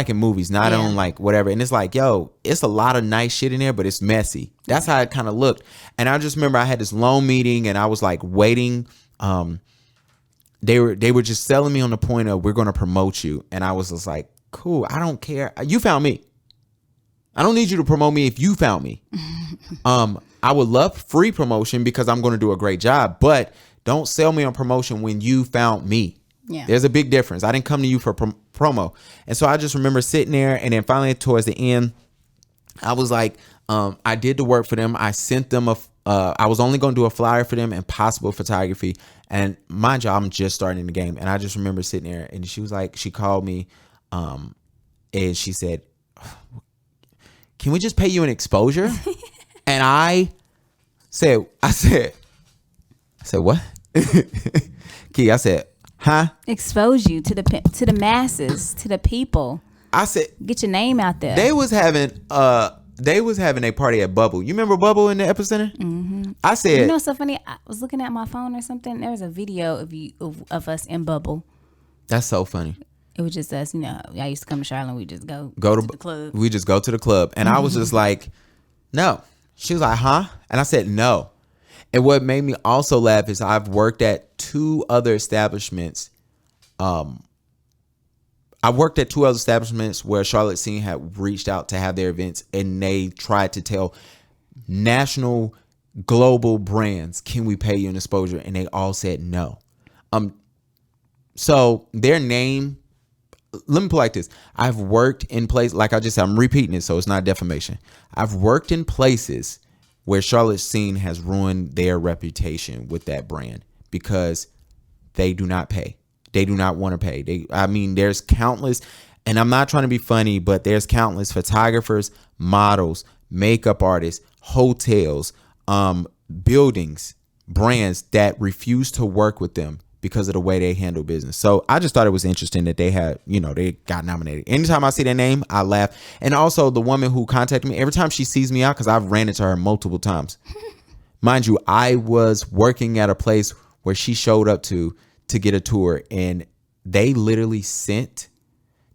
[SPEAKER 1] in movies, not on like whatever. And it's like, yo, it's a lot of nice shit in there, but it's messy. That's how it kind of looked. And I just remember I had this long meeting and I was like waiting. They were just selling me on the point of, we're going to promote you. And I was just like, cool, I don't care. You found me. I don't need you to promote me if you found me. I would love free promotion because I'm going to do a great job, but don't sell me on promotion when you found me.
[SPEAKER 2] Yeah.
[SPEAKER 1] There's a big difference. I didn't come to you for promo. And so I just remember sitting there, and then finally towards the end, I was like, I did the work for them. I sent them I was only going to do a flyer for them and possible photography. And mind you, I'm just starting the game. And I just remember sitting there, and she was like, she called me, and she said, can we just pay you an exposure? And I said, what? Key, I said, huh?
[SPEAKER 2] Expose you to the masses, to the people.
[SPEAKER 1] I said,
[SPEAKER 2] get your name out there.
[SPEAKER 1] They was having a party at Bubble. You remember Bubble in the Epicenter?
[SPEAKER 2] Mm-hmm.
[SPEAKER 1] I said,
[SPEAKER 2] you know what's so funny? I was looking at my phone or something. There was a video of us in Bubble.
[SPEAKER 1] That's so funny.
[SPEAKER 2] It was just us, I used to come to Charlotte and we just go to the club.
[SPEAKER 1] We just go to the club. And I was just like, no. She was like, huh? And I said, no. And what made me also laugh is I've worked at two other establishments. I worked at two other establishments where Charlotte Scene had reached out to have their events, and they tried to tell national, global brands, can we pay you an exposure? And they all said no. So their name, let me put it like this. I've worked in places, like I just said, I'm repeating it, so it's not defamation. I've worked in places where Charlotte Scene has ruined their reputation with that brand because they do not pay. They do not want to pay. There's countless, and I'm not trying to be funny, but there's countless photographers, models, makeup artists, hotels, buildings, brands that refuse to work with them because of the way they handle business. So I just thought it was interesting that they had, they got nominated. Anytime I see their name, I laugh. And also the woman who contacted me, every time she sees me out, because I've ran into her multiple times. Mind you, I was working at a place where she showed up to get a tour, and they literally sent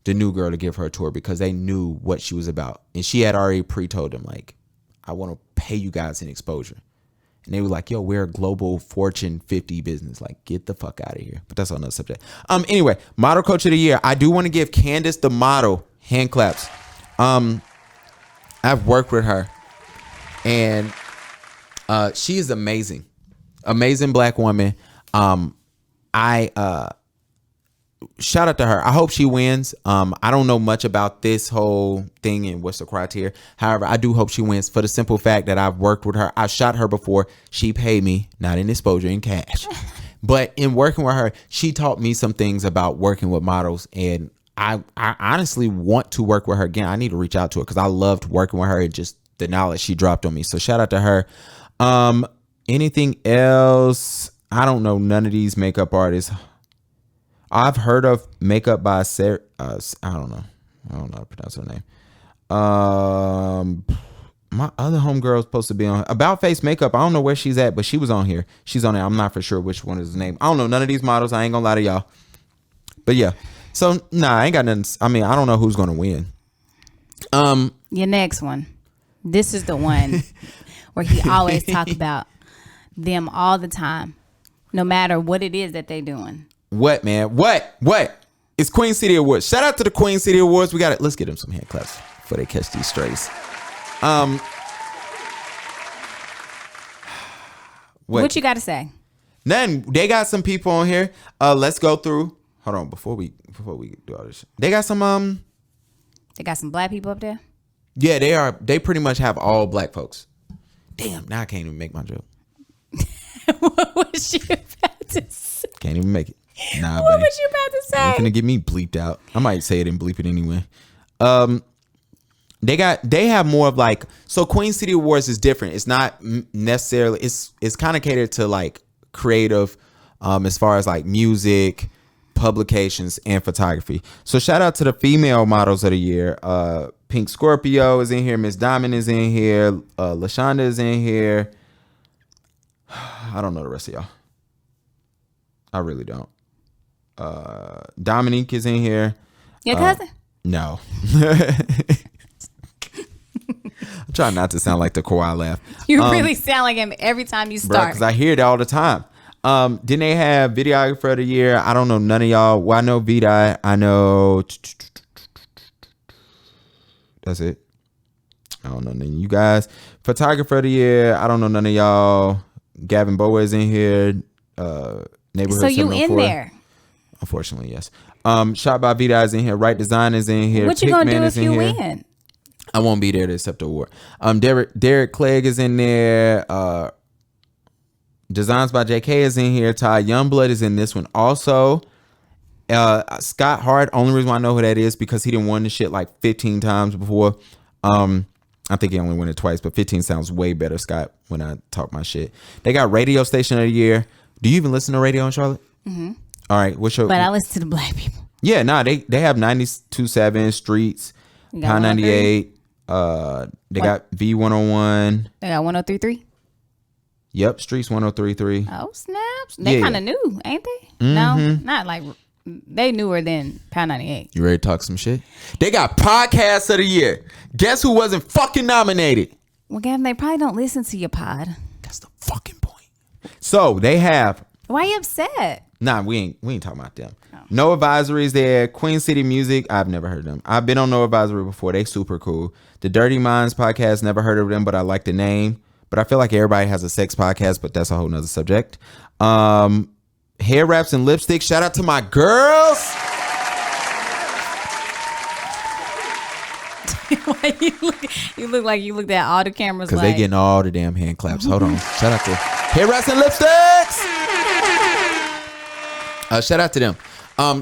[SPEAKER 1] the new girl to give her a tour because they knew what she was about. And she had already pre-told them, like, I want to pay you guys in exposure. And they were like, yo, we're a global Fortune 50 business. Like, get the fuck out of here. But that's another subject. Anyway, Model Coach of the Year. I do want to give Candace the model hand claps. I've worked with her, and she is amazing. Amazing black woman. shout out to her. I hope she wins. I don't know much about this whole thing and what's the criteria. However, I do hope she wins for the simple fact that I've worked with her. I've shot her before. She paid me, not in exposure, in cash. But in working with her, she taught me some things about working with models. And I honestly want to work with her again. I need to reach out to her because I loved working with her and just the knowledge she dropped on me. So shout out to her. Anything else? I don't know none of these makeup artists. I've heard of makeup by Sarah. I don't know how to pronounce her name. My other homegirl is supposed to be on About Face Makeup. I don't know where she's at, but she was on here. She's on there. I'm not for sure which one is the name. I don't know none of these models. I ain't gonna lie to y'all. But yeah. So I ain't got nothing. I mean, I don't know who's gonna win.
[SPEAKER 2] Your next one. This is the one where he always talk about them all the time, no matter what it is that they doing.
[SPEAKER 1] What, man? What? It's Queen City Awards. Shout out to the Queen City Awards. We got it. Let's get them some hand claps before they catch these strays.
[SPEAKER 2] What you got to say?
[SPEAKER 1] Nothing. They got some people on here. Let's go through. Hold on, before we do all this shit. They got some
[SPEAKER 2] They got some black people up there?
[SPEAKER 1] Yeah, they pretty much have all black folks. Damn, now I can't even make my joke.
[SPEAKER 2] What was you about to say?
[SPEAKER 1] Can't even make it. Nah,
[SPEAKER 2] what
[SPEAKER 1] buddy.
[SPEAKER 2] was you about to say?
[SPEAKER 1] You're gonna get me bleeped out. I might say it and bleep it anyway. They have more of like, so Queen City Awards is different. It's not necessarily, it's kind of catered to like creative, as far as like music, publications, and photography. So shout out to the female models of the year. Pink Scorpio is in here. Miss Diamond is in here. LaShonda is in here. I don't know the rest of y'all. I really don't. Dominique is in here.
[SPEAKER 2] Your cousin?
[SPEAKER 1] No. I'm trying not to sound like the Kawhi laugh.
[SPEAKER 2] You really sound like him every time you start.
[SPEAKER 1] Because I hear it all the time. Then they have videographer of the year. I don't know none of y'all. Well, I know VDI. I know. That's it. I don't know none of you guys. Photographer of the year. I don't know none of y'all. Gavin Boas in here. Neighborhood.
[SPEAKER 2] So you in there?
[SPEAKER 1] Unfortunately, yes. Shot by VDI is in here. Right Design is in here.
[SPEAKER 2] What you gonna do if you win?
[SPEAKER 1] I won't be there to accept the award. Derek Clegg is in there. Designs by JK is in here. Ty Youngblood is in this one also. Scott Hart, only reason why I know who that is because he didn't win the shit like 15 times before. I think he only won it twice, but 15 sounds way better, Scott, when I talk my shit. They got Radio Station of the Year. Do you even listen to radio in Charlotte?
[SPEAKER 2] Mm-hmm.
[SPEAKER 1] All right. What's your?
[SPEAKER 2] But I listen to the black people.
[SPEAKER 1] Yeah, they have 92.7 Streets, Pound 98. They got V101.
[SPEAKER 2] They got 103.3.
[SPEAKER 1] Yep, Streets 103.3.
[SPEAKER 2] Oh snaps! They kind of new, ain't they?
[SPEAKER 1] Mm-hmm.
[SPEAKER 2] No, not like they newer than Pound 98.
[SPEAKER 1] You ready to talk some shit? They got Podcast of the Year. Guess who wasn't fucking nominated?
[SPEAKER 2] Well, Gavin, they probably don't listen to your pod.
[SPEAKER 1] That's the fucking point. So they have.
[SPEAKER 2] Why you upset?
[SPEAKER 1] Nah, we ain't talking about them. Oh. No Advisory is there. Queen City Music. I've never heard of them. I've been on No Advisory before. They super cool. The Dirty Minds podcast. Never heard of them, but I like the name. But I feel like everybody has a sex podcast, but that's a whole nother subject. Hair Wraps and Lipstick. Shout out to my girls.
[SPEAKER 2] you look like you looked at all the cameras.
[SPEAKER 1] Because they getting all the damn hand claps. Hold on. Shout out to Hair Wraps and Lipsticks. Shout out to them.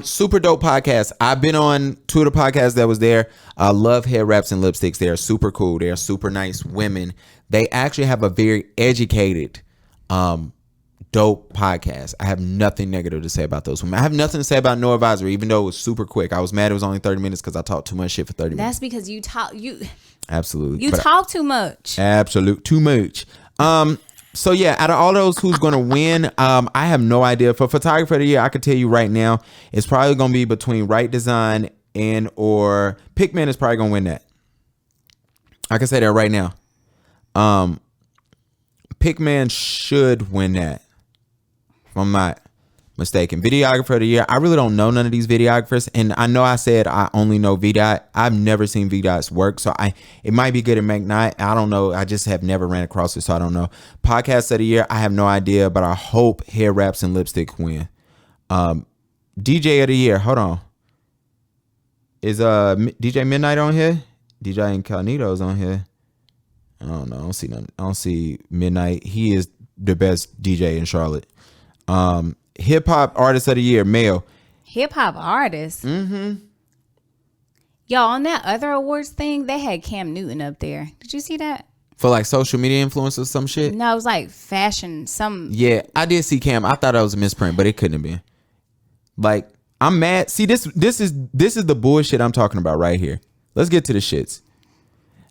[SPEAKER 1] Super dope podcast. I've been on 2 of the podcasts that was there. I love Hair Wraps and Lipsticks. They are super cool. They are super nice women. They actually have a very educated, dope podcast. I have nothing negative to say about those women. I have nothing to say about No Advisory, even though it was super quick. I was mad it was only 30 minutes because I talked too much shit for 30 minutes.
[SPEAKER 2] That's because you talk.
[SPEAKER 1] Absolutely.
[SPEAKER 2] You talk too much.
[SPEAKER 1] Absolute too much. So yeah, out of all those, who's going to win? I have no idea. For Photographer of the Year, I can tell you right now, it's probably going to be between Right Design and or Pickman is probably going to win that. I can say that right now. Pickman should win that. If I'm not mistaken. Videographer of the Year. I really don't know none of these videographers, and I know I said I only know VDOT. I've never seen VDOT's work, so it might be good, it might not. I don't know. I just have never ran across it, so I don't know. Podcast of the Year. I have no idea, but I hope Hair Wraps and Lipstick win. DJ of the year. Hold on. Is DJ Midnight on here? DJ Incognito's on here. I don't know. I don't see none. I don't see Midnight. He is the best DJ in Charlotte. Hip hop artist of the year, male.
[SPEAKER 2] Hip hop artist.
[SPEAKER 1] Mm-hmm.
[SPEAKER 2] Yo, on that other awards thing, they had Cam Newton up there. Did you see that?
[SPEAKER 1] For like social media influencers, some shit.
[SPEAKER 2] No, it was like fashion.
[SPEAKER 1] Yeah, I did see Cam. I thought that was a misprint, but it couldn't have been. Like, I'm mad. See, this is the bullshit I'm talking about right here. Let's get to the shits.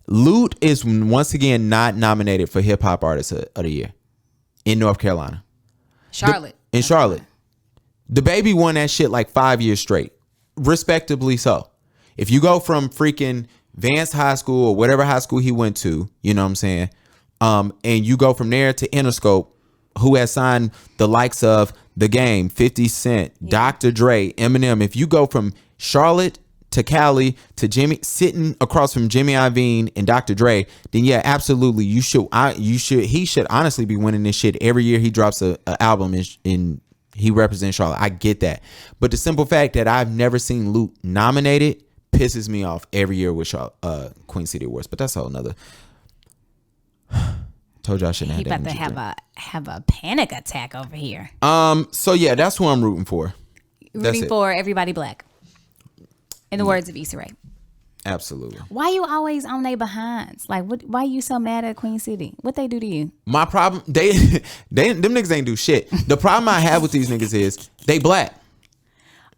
[SPEAKER 1] Lute is once again not nominated for hip hop artist of the year in North Carolina.
[SPEAKER 2] Charlotte.
[SPEAKER 1] In Charlotte. The baby won that shit like 5 years straight. Respectably so. If you go from freaking Vance High School or whatever high school he went to, you know what I'm saying? And you go from there to Interscope, who has signed the likes of The Game, 50 Cent, Dr. Dre, Eminem. If you go from Charlotte to Cali to Jimmy, sitting across from Jimmy Iovine and Dr. Dre, then yeah, absolutely, he should honestly be winning this shit every year he drops a album in he represents Charlotte. I get that, but the simple fact that I've never seen Lute nominated pisses me off every year with Queen City Awards. But that's a whole nother. Told y'all I shouldn't have that.
[SPEAKER 2] He about to have a panic attack over here.
[SPEAKER 1] So yeah, that's who I'm rooting for.
[SPEAKER 2] Rooting for everybody black. In the words of Issa Rae.
[SPEAKER 1] Absolutely.
[SPEAKER 2] Why you always on they behinds? Like, why you so mad at Queen City? What they do to you?
[SPEAKER 1] My problem, them niggas ain't do shit. The problem I have with these niggas is they black.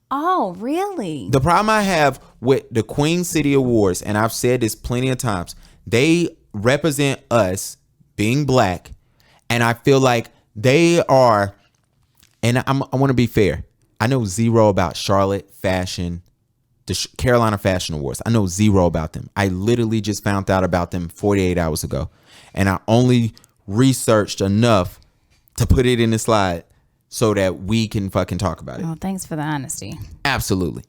[SPEAKER 2] Oh, really?
[SPEAKER 1] The problem I have with the Queen City Awards, and I've said this plenty of times, they represent us being black, and I feel like they are, and I want to be fair. I know zero about Charlotte fashion, the Carolina Fashion Awards. I know zero about them. I literally just found out about them 48 hours ago, and I only researched enough to put it in the slide so that we can fucking talk about it.
[SPEAKER 2] Oh, thanks for the honesty.
[SPEAKER 1] Absolutely.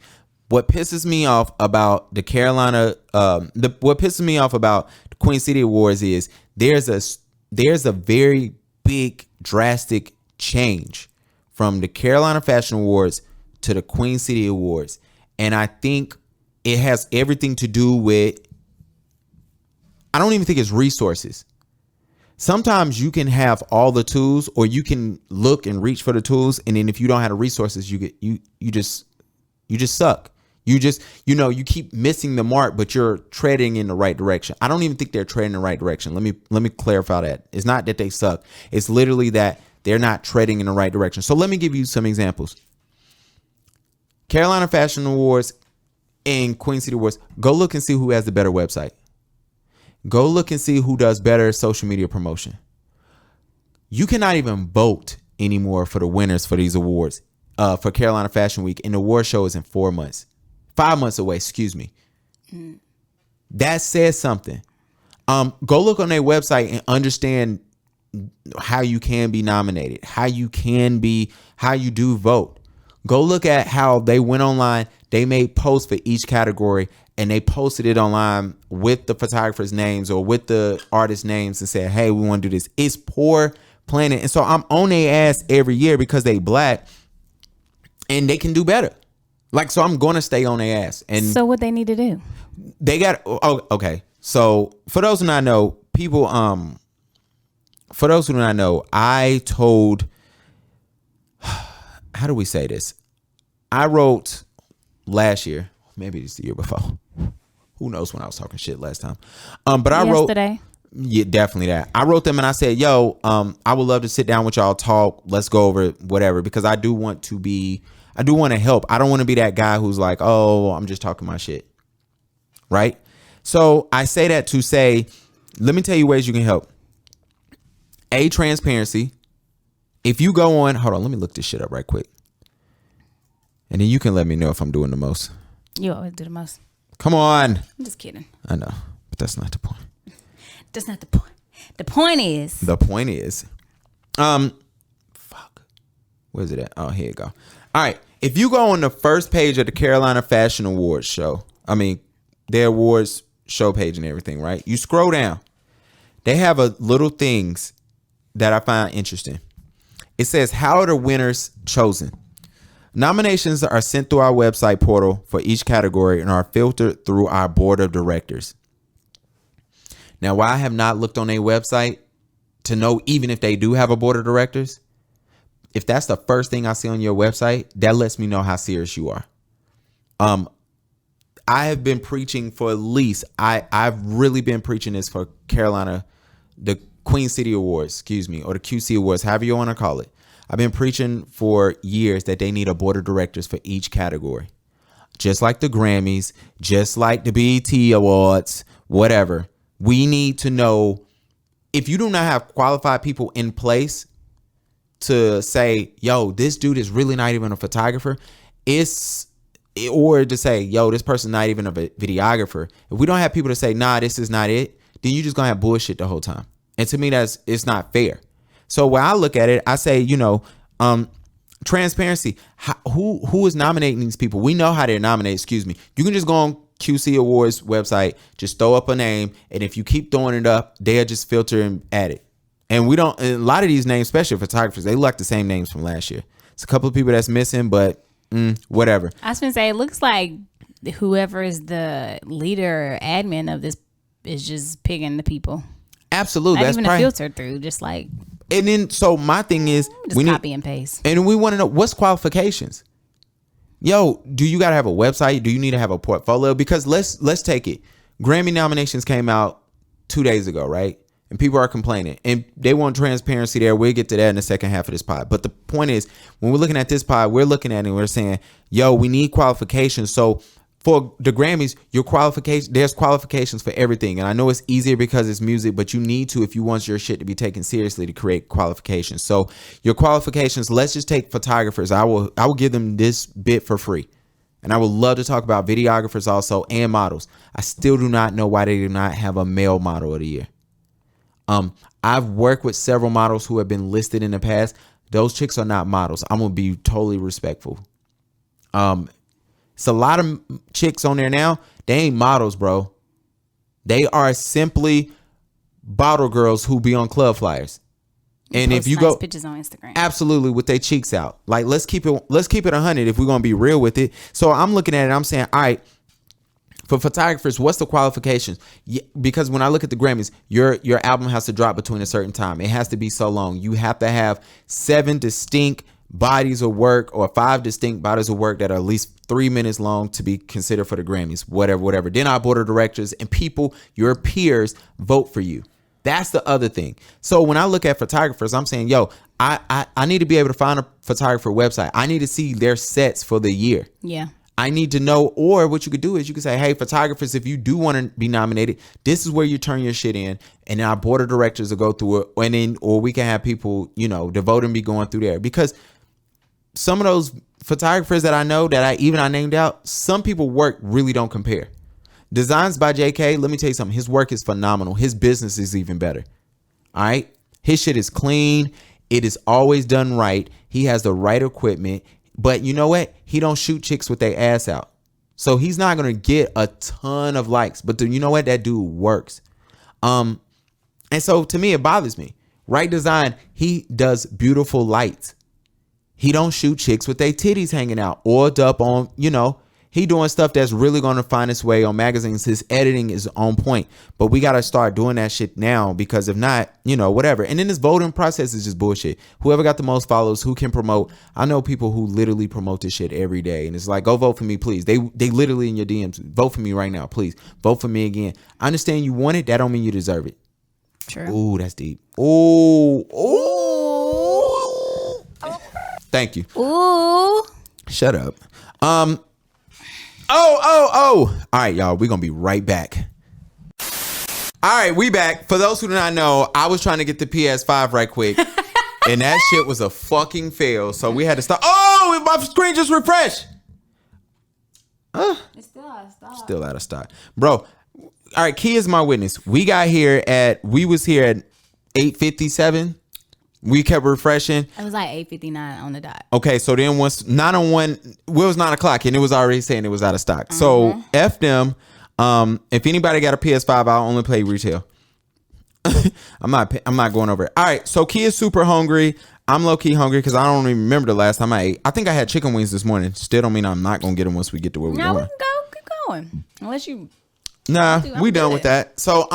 [SPEAKER 1] What pisses me off about the Carolina, what pisses me off about the Queen City Awards is there's a very big drastic change from the Carolina Fashion Awards to the Queen City Awards. And I think it has everything to do with, I don't even think it's resources. Sometimes you can have all the tools, or you can look and reach for the tools, and then if you don't have the resources, you just suck. You keep missing the mark, but you're treading in the right direction. I don't even think they're treading in the right direction. Let me clarify that. It's not that they suck. It's literally that they're not treading in the right direction. So let me give you some examples. Carolina Fashion Awards and Queen City Awards. Go look and see who has the better website. Go look and see who does better social media promotion. You cannot even vote anymore for the winners for these awards. For Carolina Fashion Week, and the award show is in 4 months. 5 months away, excuse me. That says something. Go look on their website and understand how you can be nominated, how you do vote. Go look at how they went online. They made posts for each category, and they posted it online with the photographers' names or with the artists' names and said, hey, we want to do this. It's poor planning. And so I'm on their ass every year because they black and they can do better. Like, so I'm going to stay on their ass. And
[SPEAKER 2] so what they need to do?
[SPEAKER 1] They got, okay. So for those who not know, I told, how do we say this? I wrote last year, maybe it's the year before. Who knows when I was talking shit last time. But I wrote yesterday. Yeah, definitely that. I wrote them and I said, yo, I would love to sit down with y'all, talk. Let's go over whatever, because I do want to help. I don't want to be that guy who's like, oh, I'm just talking my shit. Right? So I say that to say, let me tell you ways you can help. A, transparency. If you go on, hold on, let me look this shit up right quick. And then you can let me know if I'm doing the most.
[SPEAKER 2] You always do the most.
[SPEAKER 1] Come on.
[SPEAKER 2] I'm just kidding.
[SPEAKER 1] I know, but that's not the point.
[SPEAKER 2] That's not the point. The point is.
[SPEAKER 1] Fuck. Where's it at? Oh, here you go. All right. If you go on the first page of the Carolina Fashion Awards show, their awards show page and everything, right? You scroll down. They have a little things that I find interesting. It says, how are the winners chosen? Nominations are sent through our website portal for each category and are filtered through our board of directors. Now, while I have not looked on a website to know even if they do have a board of directors, if that's the first thing I see on your website, that lets me know how serious you are. I have been preaching for at least, I've really been preaching this for Carolina, the Queen City Awards, or the QC Awards, however you want to call it. I've been preaching for years that they need a board of directors for each category. Just like the Grammys, just like the BET Awards, whatever. We need to know, if you do not have qualified people in place to say, yo, this dude is really not even a photographer, or to say, yo, this person's not even a videographer. If we don't have people to say, nah, this is not it, then you just gonna have bullshit the whole time. And to me, it's not fair. So when I look at it, I say, transparency. Who is nominating these people? We know how they're nominated. Excuse me. You can just go on QC Awards website, just throw up a name, and if you keep throwing it up, they'll just filter and add it. And we don't. A lot of these names, especially photographers, they look like the same names from last year. It's a couple of people that's missing, but whatever.
[SPEAKER 2] I was gonna say, it looks like whoever is the leader or admin of this is just picking the people.
[SPEAKER 1] Absolutely.
[SPEAKER 2] Not
[SPEAKER 1] that's
[SPEAKER 2] even
[SPEAKER 1] probably
[SPEAKER 2] a filter through, just like.
[SPEAKER 1] And then, so my thing is,
[SPEAKER 2] just copy and paste.
[SPEAKER 1] And we want to know, what's qualifications? Yo, do you got to have a website? Do you need to have a portfolio? Because let's take it. Grammy nominations came out 2 days ago, right? And people are complaining, and they want transparency there. We'll get to that in the second half of this pod. But the point is, when we're looking at this pod, we're looking at it and we're saying, yo, we need qualifications. So for the Grammys, there's qualifications for everything. And I know it's easier because it's music, but you need to, if you want your shit to be taken seriously, to create qualifications. So your qualifications, let's just take photographers. I will give them this bit for free. And I would love to talk about videographers also, and models. I still do not know why they do not have a male model of the year. I've worked with several models who have been listed in the past. Those chicks are not models. I'm gonna be totally respectful. It's a lot of chicks on there now. They ain't models, bro. They are simply bottle girls who be on club flyers. And if you go
[SPEAKER 2] pictures on Instagram,
[SPEAKER 1] absolutely, with their cheeks out. Like, let's keep it 100 if we're gonna be real with it. So I'm looking at it, I'm saying, all right, for photographers, what's the qualifications? Yeah, because when I look at the Grammys, your album has to drop between a certain time. It has to be so long. You have to have 7 distinct bodies of work, or 5 distinct bodies of work that are at least 3 minutes long to be considered for the Grammys, whatever. Then our board of directors and people, your peers, vote for you. That's the other thing. So when I look at photographers, I'm saying, yo, I need to be able to find a photographer website. I need to see their sets for the year.
[SPEAKER 2] Yeah.
[SPEAKER 1] I need to know, or what you could do is you could say, hey, photographers, if you do want to be nominated, this is where you turn your shit in, and our board of directors will go through it, and then, or we can have people, the voting be going through there. Because some of those photographers that I know that I named out, some people work really don't compare. Designs by JK, let me tell you something. His work is phenomenal. His business is even better. All right. His shit is clean. It is always done right. He has the right equipment. But you know what? He don't shoot chicks with their ass out. So he's not going to get a ton of likes. But you know what? That dude works. And so to me, it bothers me. Right Design, he does beautiful lights. He don't shoot chicks with their titties hanging out, oiled up on, he doing stuff that's really going to find its way on magazines. His editing is on point, but we got to start doing that shit now, because if not, whatever. And then this voting process is just bullshit. Whoever got the most followers, who can promote. I know people who literally promote this shit every day, and it's like, go vote for me, please. They literally in your DMs, vote for me right now, please. Vote for me again. I understand you want it. That don't mean you deserve it.
[SPEAKER 2] True.
[SPEAKER 1] Ooh, that's deep. Ooh. Thank you.
[SPEAKER 2] Ooh.
[SPEAKER 1] Shut up. All right, y'all, we're gonna be right back. All right, we back. For those who do not know, I was trying to get the PS5 right quick, and that shit was a fucking fail, so we had to stop. Oh, my screen just refreshed.
[SPEAKER 2] It's still out of stock.
[SPEAKER 1] Still out of stock, bro. All right, Key is my witness. We was here at 8:57. We kept refreshing.
[SPEAKER 2] It was like 8:59 on the dot.
[SPEAKER 1] Okay, so then once 9:01, well, it was 9 o'clock, and it was already saying it was out of stock. So F them. If anybody got a PS5, I'll only play retail. I'm not going over it. All right, so Key is super hungry. I'm low key hungry because I don't even remember the last time I ate. I think I had chicken wings this morning. Still don't mean I'm not gonna get them once we get to where we're
[SPEAKER 2] No, we
[SPEAKER 1] going.
[SPEAKER 2] can go. Keep going. Unless you.
[SPEAKER 1] Nah,
[SPEAKER 2] I'm
[SPEAKER 1] we done
[SPEAKER 2] good.
[SPEAKER 1] with that. So,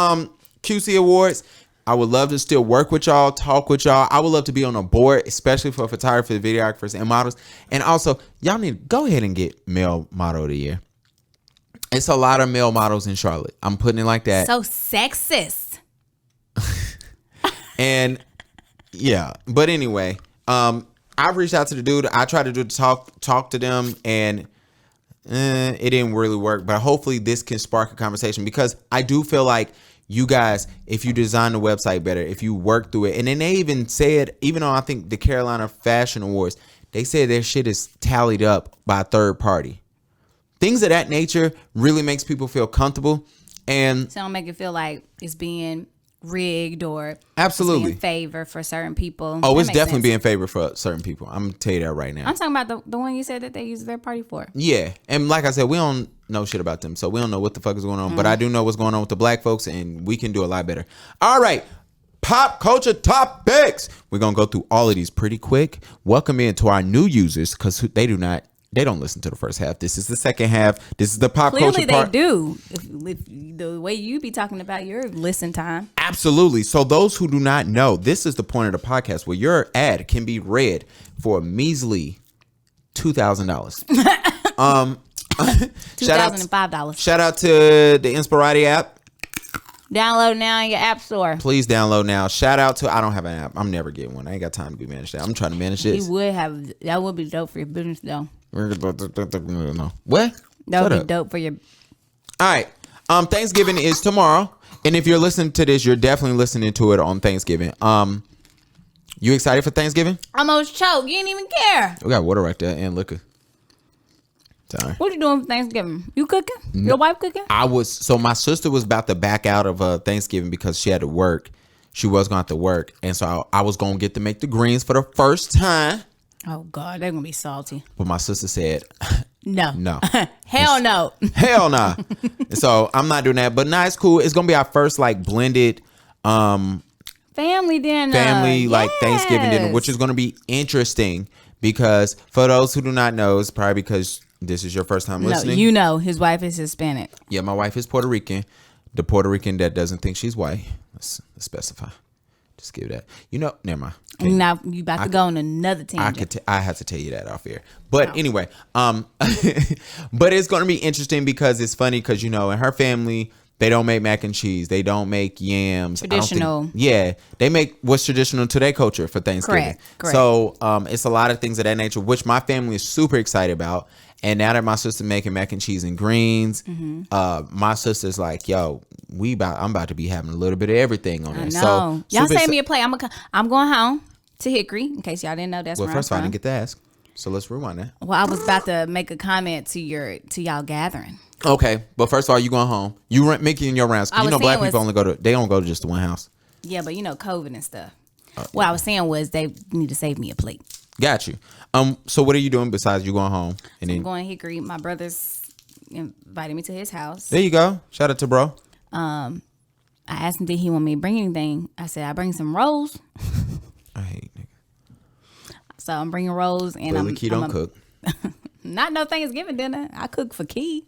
[SPEAKER 1] QC Awards. I would love to still work with y'all, talk with y'all. I would love to be on a board, especially for photographers, videographers, and models. And also, y'all need to go ahead and get male model of the year. It's a lot of male models in Charlotte. I'm putting it like that.
[SPEAKER 2] So sexist.
[SPEAKER 1] And yeah, but anyway, I reached out to the dude. I tried to do talk to them, and it didn't really work. But hopefully, this can spark a conversation because I do feel like you guys, if you design the website better, if you work through it, and then they even said, even though I think the Carolina Fashion Awards, they said their shit is tallied up by a third party. Things of that nature really makes people feel comfortable, and
[SPEAKER 2] So don't make it feel like it's being rigged or
[SPEAKER 1] absolutely
[SPEAKER 2] it's being favor for certain people.
[SPEAKER 1] Oh,
[SPEAKER 2] That
[SPEAKER 1] it's
[SPEAKER 2] makes
[SPEAKER 1] definitely
[SPEAKER 2] sense.
[SPEAKER 1] being favored for certain people. I'm gonna tell you that right now.
[SPEAKER 2] I'm talking about the one you said that they use their party for.
[SPEAKER 1] Yeah, and like I said, we don't know shit about them, so we don't know what the fuck is going on. But I do know what's going on with the black folks, and we can do a lot better. All right, pop culture topics. We're gonna go through all of these pretty quick. Welcome in to our new users because they don't listen to the first half. This is the second half. This is the pop
[SPEAKER 2] Clearly
[SPEAKER 1] culture
[SPEAKER 2] they
[SPEAKER 1] part.
[SPEAKER 2] do. If the way you be talking about your listen time.
[SPEAKER 1] Absolutely. So those who do not know, this is the point of the podcast where your ad can be read for a measly $2,000.
[SPEAKER 2] $2,005.
[SPEAKER 1] Shout out to the Inspirati app.
[SPEAKER 2] Download now in your app store.
[SPEAKER 1] Please download now. Shout out to, I don't have an app. I'm never getting one. I ain't got time to be managed that. I'm trying to manage this.
[SPEAKER 2] You would have, that would be dope for your business though.
[SPEAKER 1] What?
[SPEAKER 2] That would
[SPEAKER 1] Shut
[SPEAKER 2] be
[SPEAKER 1] up.
[SPEAKER 2] dope for your.
[SPEAKER 1] All right. Thanksgiving is tomorrow. And if you're listening to this, you're definitely listening to it on Thanksgiving. You excited for Thanksgiving?
[SPEAKER 2] I almost choked. You didn't even care.
[SPEAKER 1] We got water right there and liquor. Sorry.
[SPEAKER 2] What you doing for Thanksgiving? You cooking? Your wife cooking?
[SPEAKER 1] So my sister was about to back out of Thanksgiving because she had to work. She was going to have to work. And so I was going to get to make the greens for the first time.
[SPEAKER 2] Oh God, they're gonna be salty.
[SPEAKER 1] But my sister said,
[SPEAKER 2] No.
[SPEAKER 1] no.
[SPEAKER 2] Hell no.
[SPEAKER 1] Hell nah. So I'm not doing that. But nah, it's cool. It's going to be our first like blended
[SPEAKER 2] Family dinner.
[SPEAKER 1] like
[SPEAKER 2] Yes.
[SPEAKER 1] Thanksgiving dinner, which is going to be interesting because for those who do not know, it's probably because this is your first time
[SPEAKER 2] No,
[SPEAKER 1] listening.
[SPEAKER 2] you know his wife is Hispanic.
[SPEAKER 1] Yeah, my wife is Puerto Rican. The Puerto Rican that doesn't think she's white. Let's specify. Just give that. Never mind. Okay.
[SPEAKER 2] Now you about to go on another tangent.
[SPEAKER 1] I have to tell you that off air. But anyway, but it's going to be interesting because it's funny because, in her family, they don't make mac and cheese. They don't make yams.
[SPEAKER 2] Traditional.
[SPEAKER 1] They make what's traditional to their culture for Thanksgiving.
[SPEAKER 2] Correct.
[SPEAKER 1] So it's a lot of things of that nature, which my family is super excited about. And now that my sister's making mac and cheese and greens, my sister's like, yo, I'm about to be having a little bit of everything on there.
[SPEAKER 2] I know.
[SPEAKER 1] So
[SPEAKER 2] Y'all
[SPEAKER 1] super
[SPEAKER 2] save me a plate. I'm going home to Hickory in case y'all didn't know that's
[SPEAKER 1] Well,
[SPEAKER 2] where
[SPEAKER 1] first of all, I
[SPEAKER 2] I'm
[SPEAKER 1] didn't
[SPEAKER 2] from.
[SPEAKER 1] get to ask. So let's rewind that.
[SPEAKER 2] Well, I was about to make a comment to y'all gathering.
[SPEAKER 1] Okay, but first of all, you going home. You making your rounds. 'Cause
[SPEAKER 2] I was
[SPEAKER 1] black
[SPEAKER 2] saying
[SPEAKER 1] people they don't go to just the one house.
[SPEAKER 2] Yeah, but COVID and stuff. What I was saying was they need to save me a plate.
[SPEAKER 1] Got you. So what are you doing besides you going home? And then
[SPEAKER 2] I'm going to Hickory. My brother's invited me to his house.
[SPEAKER 1] there you go. Shout out to bro.
[SPEAKER 2] I asked him, did he want me to bring anything? I said, I bring some rolls.
[SPEAKER 1] I hate nigga.
[SPEAKER 2] So I'm bringing rolls and
[SPEAKER 1] Clearly, Key don't cook.
[SPEAKER 2] Not no Thanksgiving dinner. I cook for Key.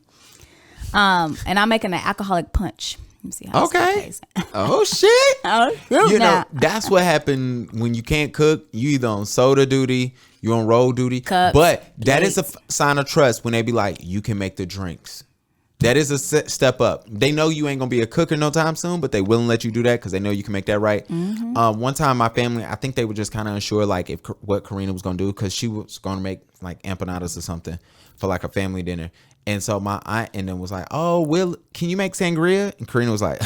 [SPEAKER 2] And I'm making an alcoholic punch. Let me see how this
[SPEAKER 1] Okay.
[SPEAKER 2] tastes.
[SPEAKER 1] Oh shit.
[SPEAKER 2] Oh, shoot
[SPEAKER 1] You know,
[SPEAKER 2] now.
[SPEAKER 1] that's what happened when you can't cook. You either on soda duty, you on roll duty.
[SPEAKER 2] Cups,
[SPEAKER 1] but that is a
[SPEAKER 2] plates.
[SPEAKER 1] sign of trust when they be like, you can make the drinks. That is a step up. They know you ain't gonna be a cooker no time soon, but they willing to let you do that because they know you can make that right. One time, my family, I think they were just kind of unsure like what Karina was gonna do because she was gonna make like empanadas or something for like a family dinner. And so my aunt and then was like, "Oh, can you make sangria?" And Karina was like,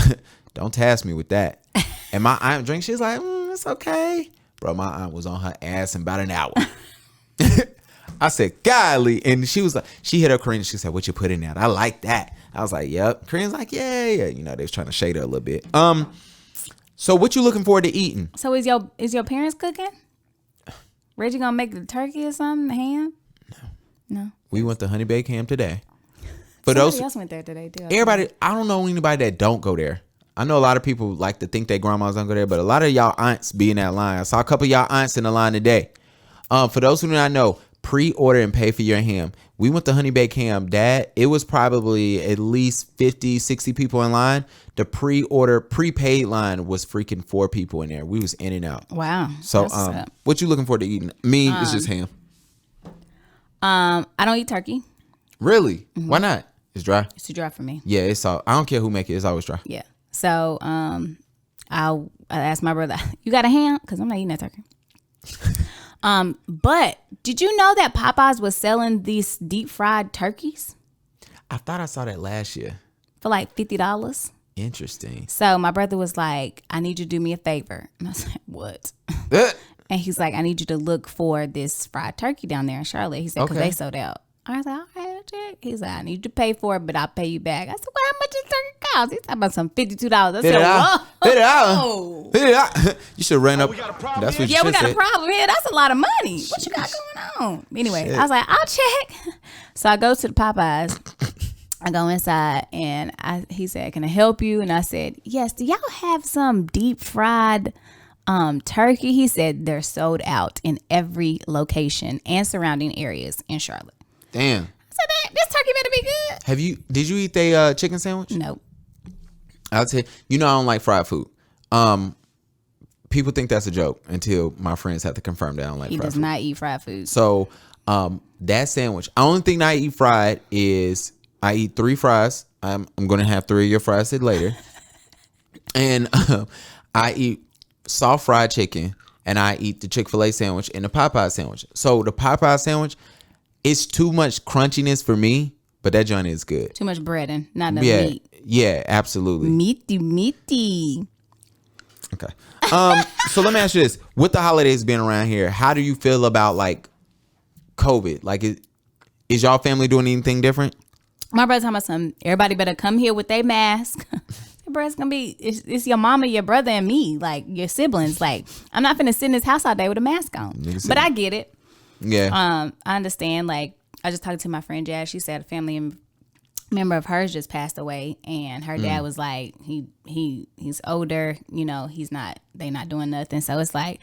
[SPEAKER 1] "Don't task me with that." And my aunt drank. She's like, "It's okay." Bro, my aunt was on her ass in about an hour. I said, "Golly," and she was like, she hit up Karina. She said, "What you put in that? I like that." I was like, "Yep." Karina's like, "Yeah." They was trying to shade her a little bit. So what you looking forward to eating?
[SPEAKER 2] So is your parents cooking? Reggie gonna make the turkey or something? Ham? No.
[SPEAKER 1] We went to Honey Baked Ham today. For
[SPEAKER 2] Somebody
[SPEAKER 1] those,
[SPEAKER 2] else went there today too.
[SPEAKER 1] everybody, I don't know anybody that don't go there. I know a lot of people like to think their grandmas don't go there, but a lot of y'all aunts be in that line. I saw a couple of y'all aunts in the line today. For those who do not know, pre-order and pay for your ham. We went to Honey Baked Ham. It was probably at least 50, 60 people in line. The prepaid line was freaking 4 people in there. We was in and out.
[SPEAKER 2] Wow.
[SPEAKER 1] So, what you looking forward to eating? Me, it's just ham.
[SPEAKER 2] I don't eat turkey.
[SPEAKER 1] Really? Mm-hmm. Why not? It's dry.
[SPEAKER 2] It's too dry for me.
[SPEAKER 1] Yeah, it's all. I don't care who make it. It's always dry.
[SPEAKER 2] Yeah. So, I asked my brother, "You got a ham?" Because I'm not eating that turkey. But did you know that Popeyes was selling these deep fried turkeys?
[SPEAKER 1] I thought I saw that last year.
[SPEAKER 2] For like $50.
[SPEAKER 1] Interesting.
[SPEAKER 2] So my brother was like, I need you to do me a favor. And I was like, what? And he's like, I need you to look for this fried turkey down there in Charlotte. He said, because they sold out. I was like, all right, I'll check. He's like, I need you to pay for it, but I'll pay you back. I said, well, how much does turkey cost? He's talking about some $52. I said, whoa.
[SPEAKER 1] $50. You should run up. That's what you
[SPEAKER 2] Yeah,
[SPEAKER 1] should
[SPEAKER 2] we got
[SPEAKER 1] say.
[SPEAKER 2] a problem here. That's a lot of money. What you got going on? Anyway, I was like, I'll check. So I go to the Popeyes. I go inside and he said, can I help you? And I said, yes. Do y'all have some deep fried turkey? He said they're sold out in every location and surrounding areas in Charlotte.
[SPEAKER 1] Damn.
[SPEAKER 2] I said, this turkey better be good.
[SPEAKER 1] Did you eat the chicken sandwich?
[SPEAKER 2] Nope.
[SPEAKER 1] I'll tell you, I don't like fried food. People think that's a joke until my friends have to confirm that I don't like fried food.
[SPEAKER 2] He does not eat fried food.
[SPEAKER 1] So that sandwich, the only thing I eat fried is I eat 3 fries. I'm going to have 3 of your fries later. And I eat soft fried chicken, and I eat the Chick-fil-A sandwich and the Popeye sandwich. So the Popeye sandwich, it's too much crunchiness for me, but that joint is good.
[SPEAKER 2] Too much breading, not enough meat.
[SPEAKER 1] Yeah, absolutely.
[SPEAKER 2] Meaty.
[SPEAKER 1] Okay. So let me ask you this. With the holidays being around here, how do you feel about like COVID? Like, is y'all family doing anything different?
[SPEAKER 2] My brother's talking about something. Everybody better come here with their mask. Your brother's gonna be, it's your mama, your brother, and me, like your siblings. Like, I'm not finna sit in this house all day with a mask on. But I get it.
[SPEAKER 1] Yeah.
[SPEAKER 2] I understand. Like, I just talked to my friend Jazz. She said a family member of hers just passed away, and her dad was like, he's older. You know, they not doing nothing. So it's like,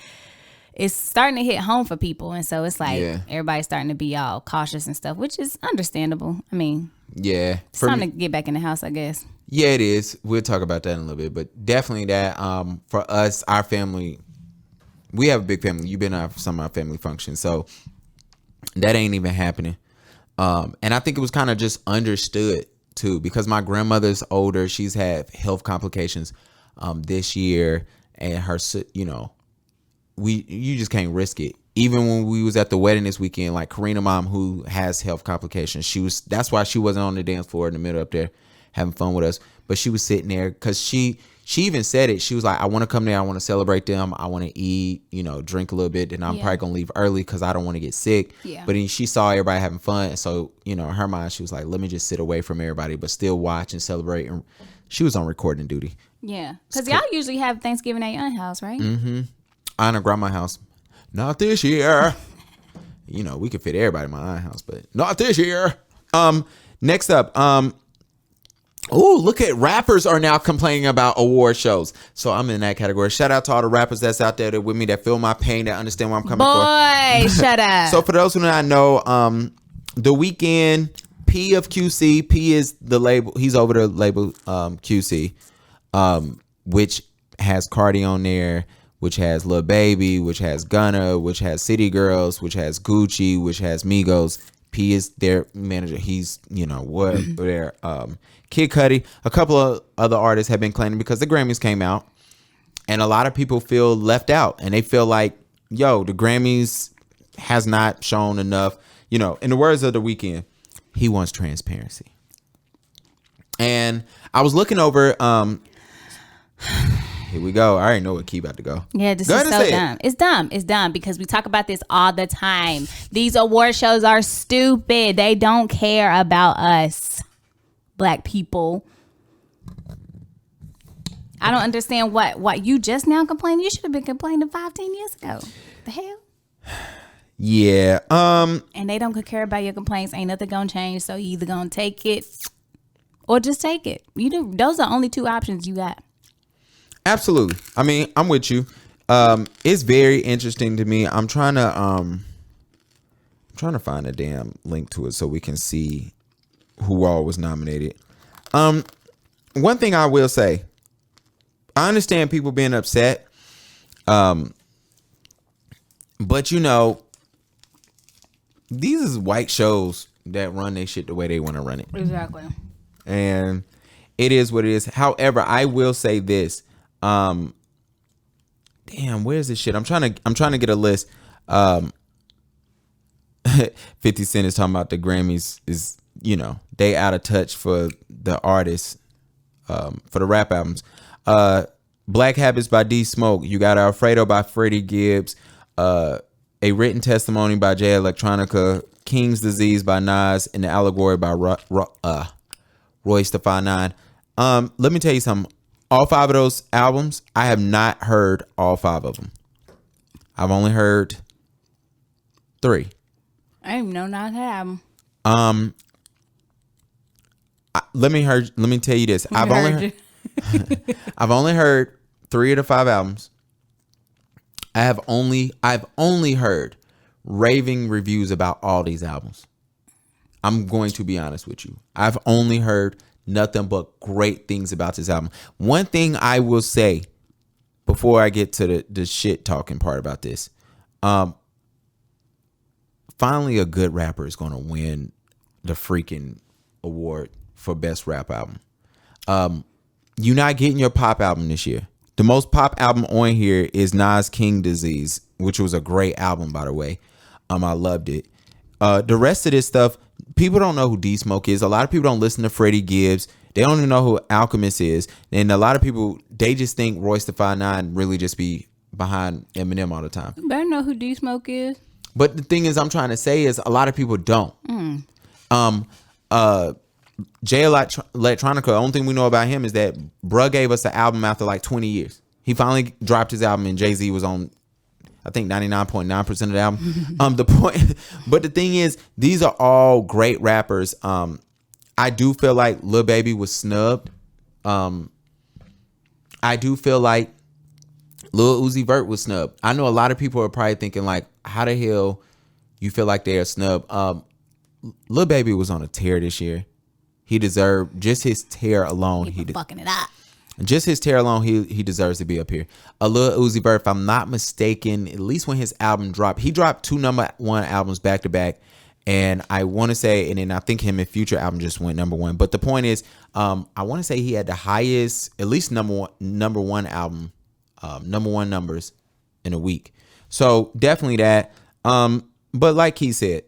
[SPEAKER 2] it's starting to hit home for people, and so it's like everybody's starting to be all cautious and stuff, which is understandable. I mean, it's time to get back in the house, I guess.
[SPEAKER 1] Yeah, it is. We'll talk about that in a little bit, but definitely that for us, our family, we have a big family. You've been at some of our family functions, so that ain't even happening. And I think it was kind of just understood too, because my grandmother's older. She's had health complications this year, and her, you just can't risk it. Even when we was at the wedding this weekend, like Karina mom, who has health complications, that's why she wasn't on the dance floor in the middle up there having fun with us. But she was sitting there because she even said it. She was like, I want to come there. I want to celebrate them. I want to eat, drink a little bit. And I'm probably going to leave early because I don't want to get sick. Yeah. But then she saw everybody having fun. And so, in her mind, she was like, let me just sit away from everybody, but still watch and celebrate. And she was on recording duty. Yeah.
[SPEAKER 2] Because y'all usually have Thanksgiving at your aunt's house, right?
[SPEAKER 1] Mm-hmm. On a grandma's house. Not this year. We could fit everybody in my aunt's house, but not this year. Next up, look at rappers are now complaining about award shows. So I'm in that category. Shout out to all the rappers that's out there that with me, that feel my pain, that understand where I'm coming from.
[SPEAKER 2] Boy, shut up.
[SPEAKER 1] So for those who do not know, The Weeknd, P of QC, P is the label. He's over the label QC, which has Cardi on there, which has Lil Baby, which has Gunna, which has City Girls, which has Gucci, which has Migos. P is their manager. He's, what their Kid Cudi. A couple of other artists have been claiming because the Grammys came out, and a lot of people feel left out, and they feel like, the Grammys has not shown enough. In the words of The Weeknd, he wants transparency. And I was looking over. Here we go. I already know what key about to go.
[SPEAKER 2] Yeah, this is so dumb. It's dumb. It's dumb because we talk about this all the time. These award shows are stupid. They don't care about us, Black people. I don't understand what you just now complaining. You should have been complaining 5-10 years ago. The hell?
[SPEAKER 1] Yeah.
[SPEAKER 2] And they don't care about your complaints. Ain't nothing gonna change. So you either gonna take it or just take it. Those are only 2 options you got.
[SPEAKER 1] Absolutely. I mean, I'm with you. It's very interesting to me. I'm trying to find a damn link to it so we can see who all was nominated. One thing I will say, I understand people being upset. But you know, these is white shows that run their shit the way they want to run it.
[SPEAKER 2] Exactly.
[SPEAKER 1] And it is what it is. However, I will say this. Damn, where's this shit? I'm trying to get a list. 50 Cent is talking about the Grammys is, you know, they out of touch for the artists, for the rap albums. Black Habits by D Smoke. You got Alfredo by Freddie Gibbs. A Written Testimony by Jay Electronica. King's Disease by Nas. And The Allegory by Royce the 5'9". Let me tell you something. All 5 of those albums, I have not heard all 5 of them. I've only heard 3.
[SPEAKER 2] I didn't even know not to have them.
[SPEAKER 1] Let me tell you this. I've only heard 3 of the 5 albums. I've only heard raving reviews about all these albums. I'm going to be honest with you. I've only heard nothing but great things about this album. One thing I will say before I get to the shit talking part about this, finally a good rapper is going to win the freaking award for best rap album. You're not getting your pop album this year. The most pop album on here is Nas King Disease, which was a great album, by the way. I loved it. The rest of this stuff, people don't know who D Smoke is. A lot of people don't listen to Freddie Gibbs. They don't even know who Alchemist is. And a lot of people, they just think Royce the 5'9" really just be behind Eminem all the time.
[SPEAKER 2] You better know who D Smoke is.
[SPEAKER 1] But the thing is, I'm trying to say is a lot of people don't. Jay Electronica, the only thing we know about him is that bruh gave us the album after like 20 years. He finally dropped his album and Jay-Z was on, I think, 99.9% of the album. But the thing is, these are all great rappers. I do feel like Lil Baby was snubbed. I do feel like Lil Uzi Vert was snubbed. I know a lot of people are probably thinking like, how the hell you feel like they are snubbed? Lil Baby was on a tear this year. He deserved just his tear alone.
[SPEAKER 2] He fucking it up.
[SPEAKER 1] Just his tear alone, he deserves to be up here. Lil Uzi Vert, if I'm not mistaken, at least when his album dropped, he dropped 2 #1 albums back to back. And I want to say, and then I think him and Future album just went #1. But the point is, I want to say he had the highest, at least number one album, #1 numbers in a week. So definitely that. But like he said,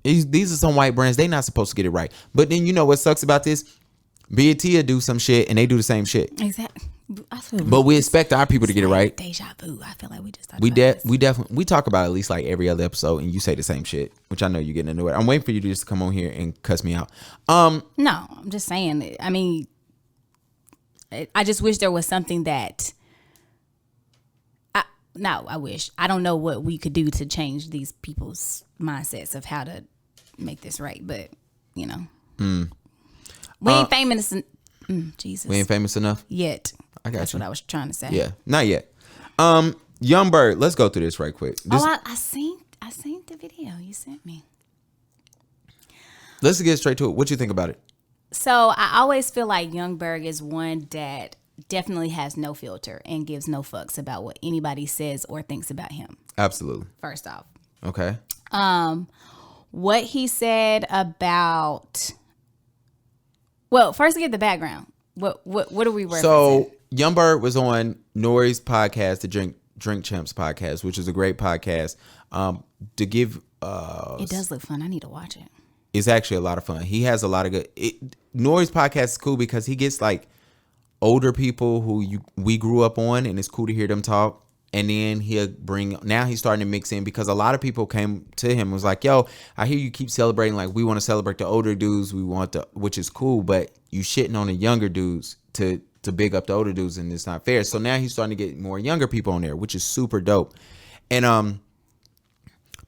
[SPEAKER 1] these are some white brands. They not supposed to get it right. But then you know what sucks about this? BET will do some shit and they do the same shit.
[SPEAKER 2] Exactly.
[SPEAKER 1] But we expect our people to get it right.
[SPEAKER 2] Deja vu. I feel like we just talked
[SPEAKER 1] we talk about it at least like every other episode, and you say the same shit, which I know you're getting into it. I'm waiting for you to just come on here and cuss me out.
[SPEAKER 2] No, I'm just saying. I mean, I just wish there was something that. I wish. I don't know what we could do to change these people's mindsets of how to make this right, but you know, we ain't famous. Jesus,
[SPEAKER 1] we ain't famous enough
[SPEAKER 2] yet.
[SPEAKER 1] I got
[SPEAKER 2] That's
[SPEAKER 1] you.
[SPEAKER 2] what I was trying to say.
[SPEAKER 1] Yeah, not yet. Young Berg, let's go through this right quick.
[SPEAKER 2] I seen the video you sent me.
[SPEAKER 1] Let's get straight to it. What you think about it?
[SPEAKER 2] So I always feel like Young Berg is one that definitely has no filter and gives no fucks about what anybody says or thinks about him.
[SPEAKER 1] Absolutely.
[SPEAKER 2] First off.
[SPEAKER 1] Okay.
[SPEAKER 2] What he said about, well, first get the background. What are we referencing?
[SPEAKER 1] So Young Berg was on Nori's podcast, the Drink Champs podcast, which is a great podcast. To give
[SPEAKER 2] it does look fun. I need to watch it.
[SPEAKER 1] It's actually a lot of fun. He has a lot of good. Nori's podcast is cool because he gets like older people who we grew up on, and it's cool to hear them talk. And then now he's starting to mix in because a lot of people came to him and was like, yo, I hear you keep celebrating. Like, we want to celebrate the older dudes. Which is cool, but you shitting on the younger dudes to big up the older dudes, and it's not fair. So now he's starting to get more younger people on there, which is super dope. And,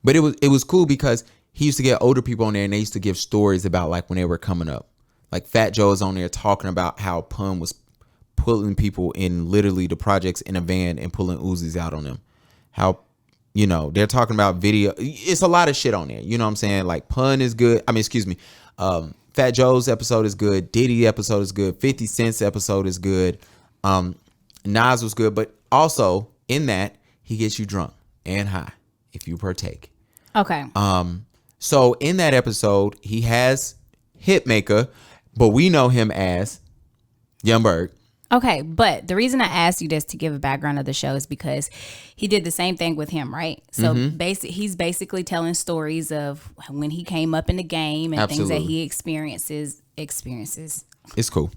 [SPEAKER 1] but it was cool because he used to get older people on there and they used to give stories about like when they were coming up. Like Fat Joe is on there talking about how Pun was pulling people in literally the projects in a van and pulling Uzis out on them. How, they're talking about video. It's a lot of shit on there. You know what I'm saying? Like Pun is good. I mean, excuse me. Fat Joe's episode is good. Diddy episode is good. 50 Cent's episode is good. Nas was good. But also in that, he gets you drunk and high if you partake.
[SPEAKER 2] Okay.
[SPEAKER 1] So in that episode, he has Hitmaker, but we know him as Young Berg.
[SPEAKER 2] Okay, but the reason I asked you this to give a background of the show is because he did the same thing with him, right? So he's basically telling stories of when he came up in the game and things that he experiences.
[SPEAKER 1] It's cool.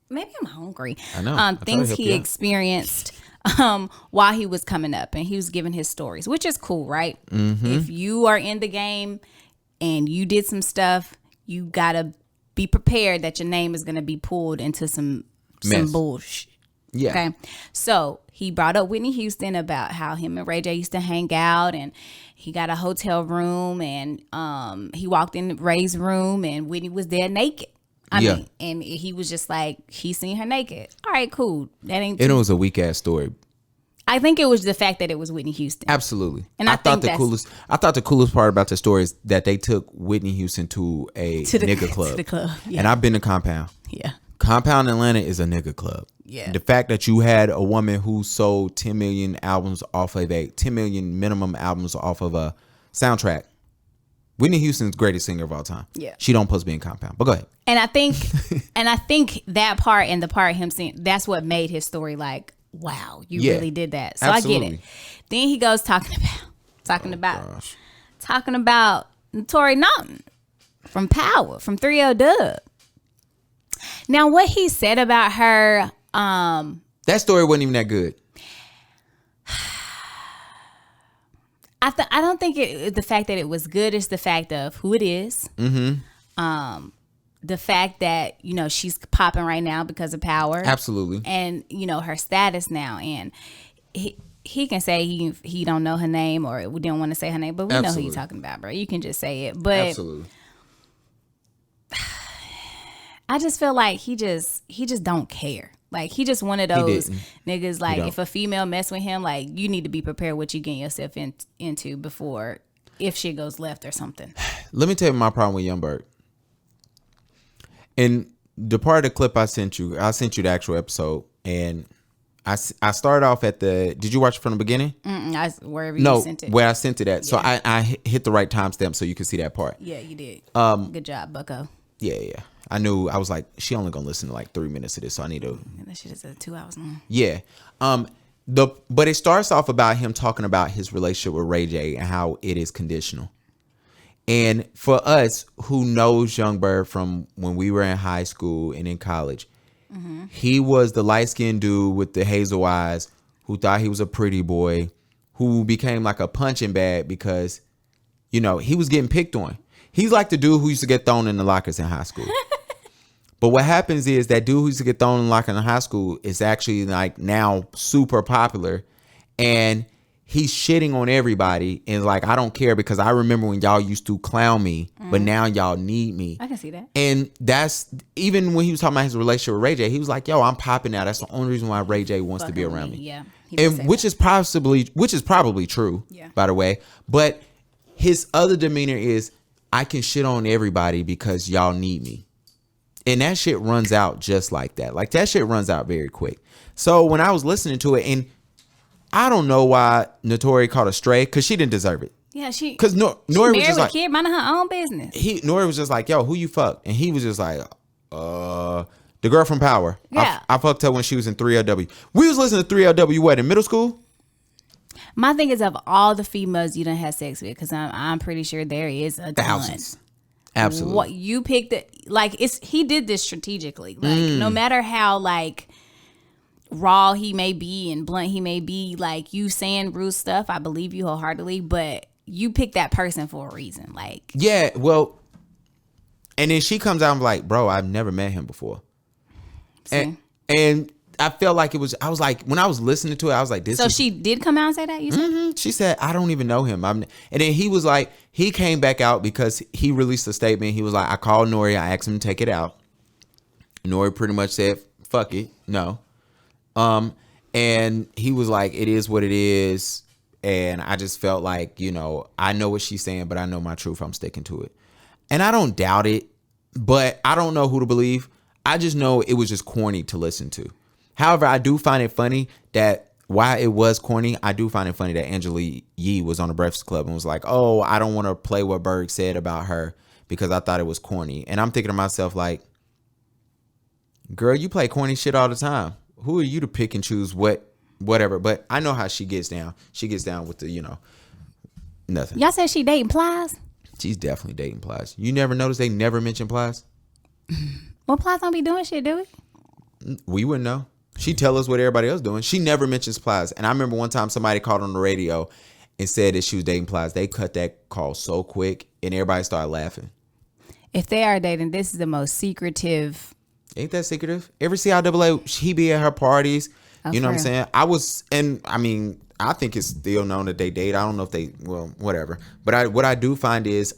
[SPEAKER 2] Maybe I'm hungry.
[SPEAKER 1] I know.
[SPEAKER 2] Things he experienced while he was coming up, and he was giving his stories, which is cool, right? If you are in the game and you did some stuff, you gotta be prepared that your name is gonna be pulled into some bullshit.
[SPEAKER 1] Yeah.
[SPEAKER 2] Okay. So he brought up Whitney Houston about how him and Ray J used to hang out, and he got a hotel room, and he walked in Ray's room and Whitney was there naked. I mean, and he was just like, he seen her naked. All right, cool. That ain't.
[SPEAKER 1] It was a weak ass story.
[SPEAKER 2] I think it was the fact that it was Whitney Houston.
[SPEAKER 1] Absolutely.
[SPEAKER 2] And I
[SPEAKER 1] thought the coolest part about the story is that they took Whitney Houston to a nigga club.
[SPEAKER 2] To the club. Yeah.
[SPEAKER 1] And I've been to Compound.
[SPEAKER 2] Yeah.
[SPEAKER 1] Compound Atlanta is a nigga club.
[SPEAKER 2] Yeah.
[SPEAKER 1] The fact that you had a woman who sold 10 million albums off of 10 million minimum albums off of a soundtrack. Whitney Houston's greatest singer of all time.
[SPEAKER 2] Yeah.
[SPEAKER 1] She don't supposed to be in Compound. But go ahead.
[SPEAKER 2] And I think that part and the part him saying, that's what made his story like, wow, you really did that. So
[SPEAKER 1] absolutely.
[SPEAKER 2] I get it. Then he goes talking about Tori Naughton from Power, from 3L Dub. Now, what he said about her,
[SPEAKER 1] that story wasn't even that good.
[SPEAKER 2] I don't think the fact that it was good is the fact of who it is. The fact that, she's popping right now because of Power.
[SPEAKER 1] Absolutely.
[SPEAKER 2] And, her status now. And he can say he don't know her name or we don't want to say her name, but we know who you're talking about, bro. You can just say it. But
[SPEAKER 1] absolutely.
[SPEAKER 2] I just feel like he just don't care. Like, he just one of those niggas, like, if a female mess with him, like, you need to be prepared what you getting yourself into before, if shit goes left or something.
[SPEAKER 1] Let me tell you my problem with Young Berg. And the part of the clip I sent you the actual episode, and I started off at did you watch it from the beginning?
[SPEAKER 2] Wherever you sent it.
[SPEAKER 1] Where I sent it at. So I hit the right timestamp so you can see that part.
[SPEAKER 2] Yeah, you did. Good job, bucko.
[SPEAKER 1] Yeah. I was like, she only gonna listen to like 3 minutes of this, so I need to.
[SPEAKER 2] And that shit is 2 hours long.
[SPEAKER 1] Yeah. But it starts off about him talking about his relationship with Ray J and how it is conditional. And for us who knows Young Berg from when we were in high school and in college, he was the light-skinned dude with the hazel eyes who thought he was a pretty boy, who became like a punching bag because, he was getting picked on. He's like the dude who used to get thrown in the lockers in high school. But what happens is that dude who used to get thrown in the locker in high school is actually like now super popular. And he's shitting on everybody and like, I don't care because I remember when y'all used to clown me, but now y'all need me.
[SPEAKER 2] I can see that.
[SPEAKER 1] And that's even when he was talking about his relationship with Ray J, he was like, yo, I'm popping now. That's the only reason why Ray J wants to be around me.
[SPEAKER 2] Yeah.
[SPEAKER 1] And which is probably true, by the way. But his other demeanor is, I can shit on everybody because y'all need me. And that shit runs out just like that. Like, that shit runs out very quick. So when I was listening to it, and I don't know why Notori called her stray, because she didn't deserve it.
[SPEAKER 2] Yeah,
[SPEAKER 1] because Nori was just like,
[SPEAKER 2] kid minding her own business.
[SPEAKER 1] Nori was just like, yo, who you fuck? And he was just like, the girl from Power.
[SPEAKER 2] Yeah.
[SPEAKER 1] I fucked her when she was in 3LW. We was listening to 3LW what, in middle school?
[SPEAKER 2] My thing is, of all the females you done had sex with, because I'm pretty sure there is a ton.
[SPEAKER 1] Thousands. Absolutely.
[SPEAKER 2] What you picked it, like, he did this strategically. Like, no matter how like raw he may be and blunt he may be, like, you saying rude stuff, I believe you wholeheartedly, but you picked that person for a reason. Like,
[SPEAKER 1] yeah, well, and then she comes out and like, bro, I've never met him before. And I felt like I was like, when I was listening to it, I was like,
[SPEAKER 2] she did come out and say that? You said?
[SPEAKER 1] She said, I don't even know him. And then he was like, he came back out because he released a statement. He was like, I called Nori. I asked him to take it out. Nori pretty much said, fuck it. No. And he was like, it is what it is. And I just felt like, I know what she's saying, but I know my truth. I'm sticking to it. And I don't doubt it, but I don't know who to believe. I just know it was just corny to listen to. However, I do find it funny that while it was corny, I do find it funny that Angela Yee was on the Breakfast Club and was like, oh, I don't want to play what Berg said about her because I thought it was corny. And I'm thinking to myself like, girl, you play corny shit all the time. Who are you to pick and choose whatever? But I know how she gets down. She gets down with the, nothing.
[SPEAKER 2] Y'all said she dating Plies?
[SPEAKER 1] She's definitely dating Plies. You never notice they never mention Plies?
[SPEAKER 2] Well, Plies don't be doing shit, do we?
[SPEAKER 1] We wouldn't know. She tell us what everybody else doing. She never mentions Plies. And I remember one time somebody called on the radio and said that she was dating Plies. They cut that call so quick and everybody started laughing.
[SPEAKER 2] If they are dating, this is the most secretive.
[SPEAKER 1] Ain't that secretive? Every CIAA, he be at her parties.
[SPEAKER 2] Oh,
[SPEAKER 1] you know what I'm saying? I think it's still known that they date. I don't know if whatever. But what I do find is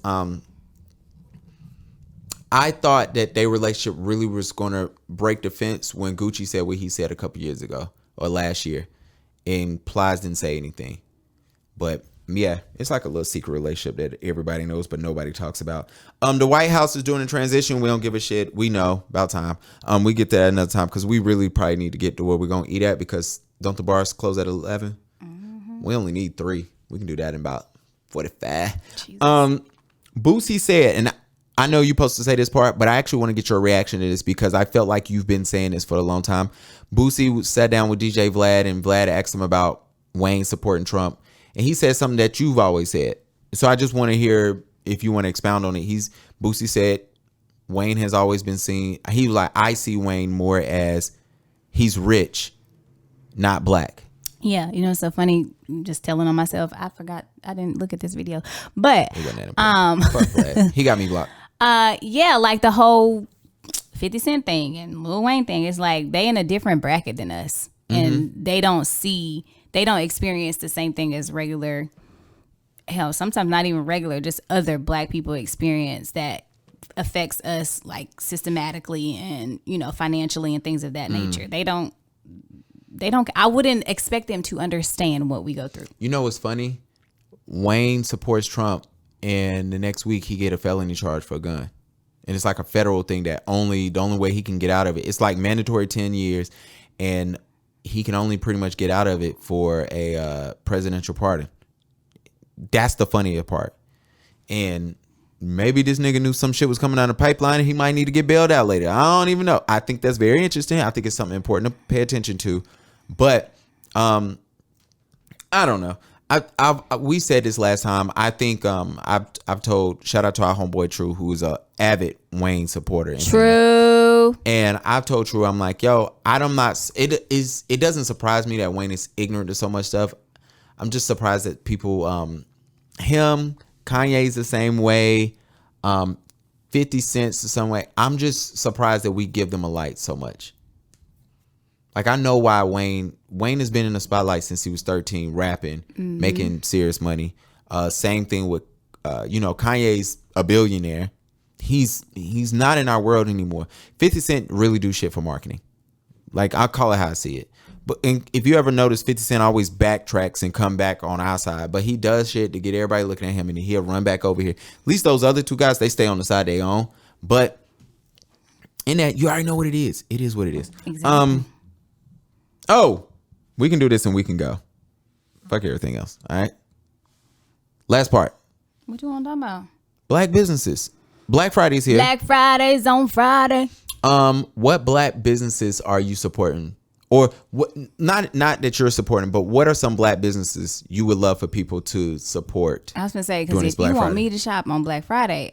[SPEAKER 1] I thought that their relationship really was going to break the fence when Gucci said what he said a couple years ago or last year. And Plies didn't say anything. But yeah, it's like a little secret relationship that everybody knows, but nobody talks about. The White House is doing a transition. We don't give a shit. We know about time. We get to that another time because we really probably need to get to where we're going to eat at because don't the bars close at 11? Mm-hmm. We only need 3. We can do that in about 45. Jesus. Boosie said, and I know you're supposed to say this part, but I actually want to get your reaction to this because I felt like you've been saying this for a long time. Boosie sat down with DJ Vlad and Vlad asked him about Wayne supporting Trump. And he said something that you've always said. So I just want to hear if you want to expound on it. Boosie said Wayne has always been seen. He was like, I see Wayne more as he's rich, not black.
[SPEAKER 2] Yeah, it's so funny. Just telling on myself. I forgot. I didn't look at this video, but
[SPEAKER 1] Fuck Vlad. He got me blocked.
[SPEAKER 2] Yeah, like the whole 50 Cent thing and Lil Wayne thing. It's like they in a different bracket than us, and they don't experience the same thing as regular, hell, sometimes not even regular, just other black people experience that affects us like systematically and, financially and things of that nature. They don't, I wouldn't expect them to understand what we go through.
[SPEAKER 1] You know what's funny? Wayne supports Trump and the next week he get a felony charge for a gun. And it's like a federal thing that the only way he can get out of it, it's like mandatory 10 years and he can only pretty much get out of it for a presidential pardon. That's the funnier part. And maybe this nigga knew some shit was coming down the pipeline and he might need to get bailed out later. I don't even know. I think that's very interesting. I think it's something important to pay attention to. But I don't know. We said this last time. I think I've told, shout out to our homeboy True, who is a avid Wayne supporter.
[SPEAKER 2] True.
[SPEAKER 1] And I've told True, I'm like, yo, it doesn't surprise me that Wayne is ignorant to so much stuff. I'm just surprised that people, Kanye's the same way, 50 Cent's the same way. I'm just surprised that we give them a light so much. Like, I know why Wayne has been in the spotlight since he was 13, rapping, making serious money. Same thing with, Kanye's a billionaire. He's not in our world anymore. 50 Cent really do shit for marketing. Like, I'll call it how I see it. But if you ever notice, 50 Cent always backtracks and come back on our side. But he does shit to get everybody looking at him, and he'll run back over here. At least those other two guys, they stay on the side they own. But in that, you already know what it is. It is what it is.
[SPEAKER 2] Exactly.
[SPEAKER 1] We can do this and we can go. Fuck everything else. All right. Last part.
[SPEAKER 2] What you want to talk about?
[SPEAKER 1] Black businesses. Black Friday's here.
[SPEAKER 2] Black Friday's on Friday.
[SPEAKER 1] What black businesses are you supporting? Or what? Not that you're supporting, but what are some black businesses you would love for people to support?
[SPEAKER 2] I was gonna say, because if you want me to shop on Black Friday,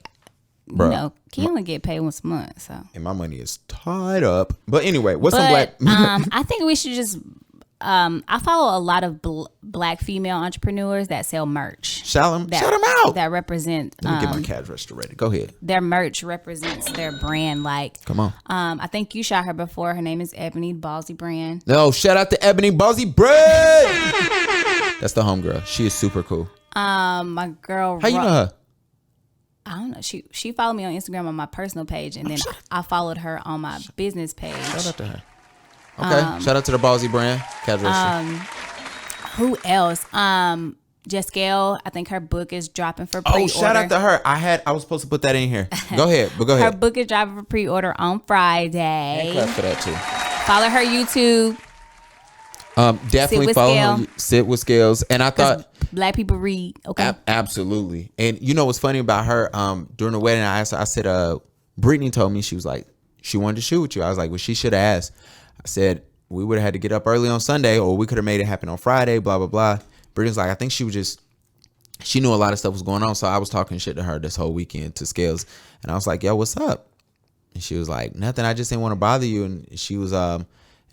[SPEAKER 1] Bro,
[SPEAKER 2] Key only get paid once a month, so
[SPEAKER 1] and my money is tied up. But anyway, what's some black?
[SPEAKER 2] I think we should just. I follow a lot of black female entrepreneurs that sell merch.
[SPEAKER 1] Shout them out.
[SPEAKER 2] That represent.
[SPEAKER 1] Let me get my cash register ready. Go ahead.
[SPEAKER 2] Their merch represents their brand. Like,
[SPEAKER 1] come on.
[SPEAKER 2] I think you shot her before. Her name is Ebony Ballsy Brand.
[SPEAKER 1] No, shout out to Ebony Ballsy Brand. That's the homegirl. She is super cool.
[SPEAKER 2] My girl.
[SPEAKER 1] How you know her?
[SPEAKER 2] I don't know. She followed me on Instagram on my personal page, and then I followed her on my business page.
[SPEAKER 1] Shout out to her. Okay. Shout out to the Ballsy brand. Casual.
[SPEAKER 2] Who else? Jessica, I think her book is dropping for pre-order.
[SPEAKER 1] Oh, shout out to her. I was supposed to put that in here. Go ahead. But go ahead.
[SPEAKER 2] Her book is dropping for pre-order on Friday.
[SPEAKER 1] And clap for that too.
[SPEAKER 2] Follow her YouTube.
[SPEAKER 1] Definitely follow her. Sit with Scales. And I thought
[SPEAKER 2] Black people read. Okay.
[SPEAKER 1] Absolutely. And you know what's funny about her? During the wedding, I asked her, I said, Brittany told me she was like, she wanted to shoot with you. I was like, well, she should have asked. I said, we would have had to get up early on Sunday, or we could have made it happen on Friday, blah, blah, blah. Brittany's like, I think she knew a lot of stuff was going on. So I was talking shit to her this whole weekend to Scales. And I was like, yo, what's up? And she was like, nothing. I just didn't want to bother you. And she was, and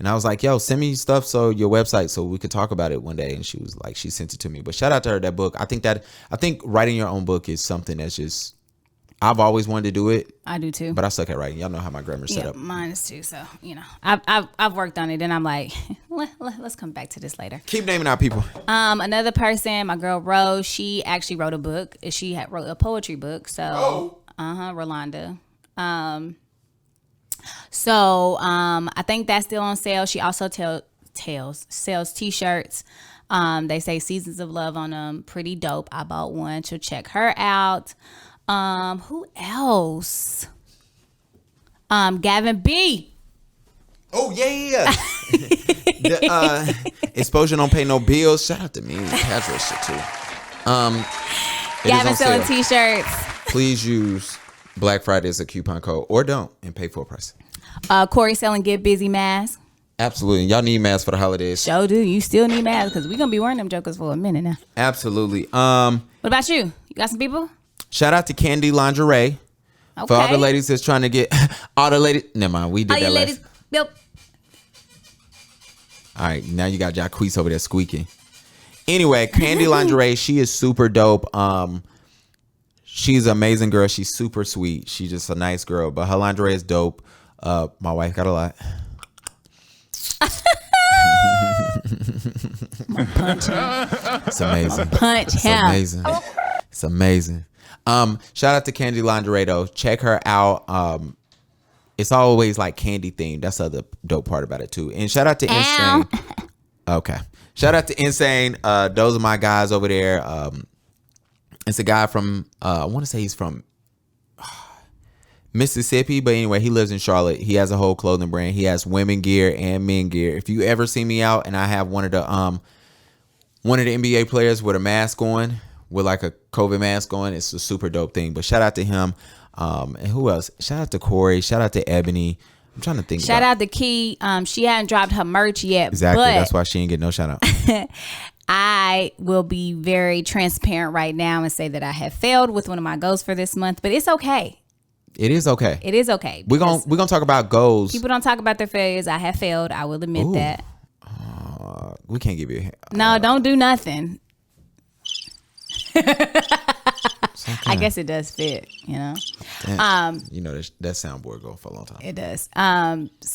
[SPEAKER 1] I was like, yo, send me stuff, your website, so we could talk about it one day. And she was like, she sent it to me. But shout out to her, that book. I think writing your own book is something that's just, I've always wanted to do it.
[SPEAKER 2] I do too.
[SPEAKER 1] But I suck at writing. Y'all know how my grammar's set up.
[SPEAKER 2] Mine is too. So, I've worked on it, and I'm like, let's come back to this later.
[SPEAKER 1] Keep naming out people.
[SPEAKER 2] Another person, my girl Rose, she actually wrote a book. She wrote a poetry book. So, Rolanda. I think that's still on sale. She also sells t-shirts. They say Seasons of Love on them. Pretty dope. I bought one, so check her out. Who else? Gavin B.
[SPEAKER 1] Oh yeah. Exposure don't pay no bills. Shout out to me. Casual shit too.
[SPEAKER 2] Gavin selling t-shirts.
[SPEAKER 1] Please use Black Friday as a coupon code, or don't, and pay full price.
[SPEAKER 2] Corey selling Get Busy masks.
[SPEAKER 1] Absolutely. Y'all need masks for the holidays.
[SPEAKER 2] Sure do. You still need masks, because we're gonna be wearing them jokers for a minute now.
[SPEAKER 1] Absolutely.
[SPEAKER 2] What about you? You got some people?
[SPEAKER 1] Shout out to Candy Lingerie. Okay. For all the ladies that's trying to get all the ladies. Never mind, we did all that ladies. Yep. All right, now you got Jacquees over there squeaking. Anyway, Candy Lingerie, she is super dope. She's an amazing girl. She's super sweet. She's just a nice girl, but her lingerie is dope. My wife got a lot.
[SPEAKER 2] Punch him.
[SPEAKER 1] It's amazing.
[SPEAKER 2] Punch
[SPEAKER 1] it's
[SPEAKER 2] him.
[SPEAKER 1] Amazing. It's amazing. Shout out to Candy Lingerie though. Check her out. It's always like candy themed. That's the other dope part about it too. And shout out to Insane. Okay. Shout out to Insane. Those are my guys over there. It's a guy from I want to say he's from Mississippi, but anyway, he lives in Charlotte. He has a whole clothing brand. He has women gear and men gear. If you ever see me out and I have one of the NBA players with a mask on, with like a COVID mask on, it's a super dope thing. But shout out to him. And who else? Shout out to Corey. Shout out to Ebony. I'm trying to think.
[SPEAKER 2] Shout out to Key. She hadn't dropped her merch yet.
[SPEAKER 1] Exactly. That's why she ain't get no shout out.
[SPEAKER 2] I will be very transparent right now and say that I have failed with one of my goals for this month, but it's okay.
[SPEAKER 1] It is okay.
[SPEAKER 2] It is okay.
[SPEAKER 1] We're gonna talk about goals.
[SPEAKER 2] People don't talk about their failures. I have failed. I will admit that.
[SPEAKER 1] We can't give you a
[SPEAKER 2] no, don't do nothing. I guess it does fit, you know.
[SPEAKER 1] You know that soundboard go for a long time.
[SPEAKER 2] It does.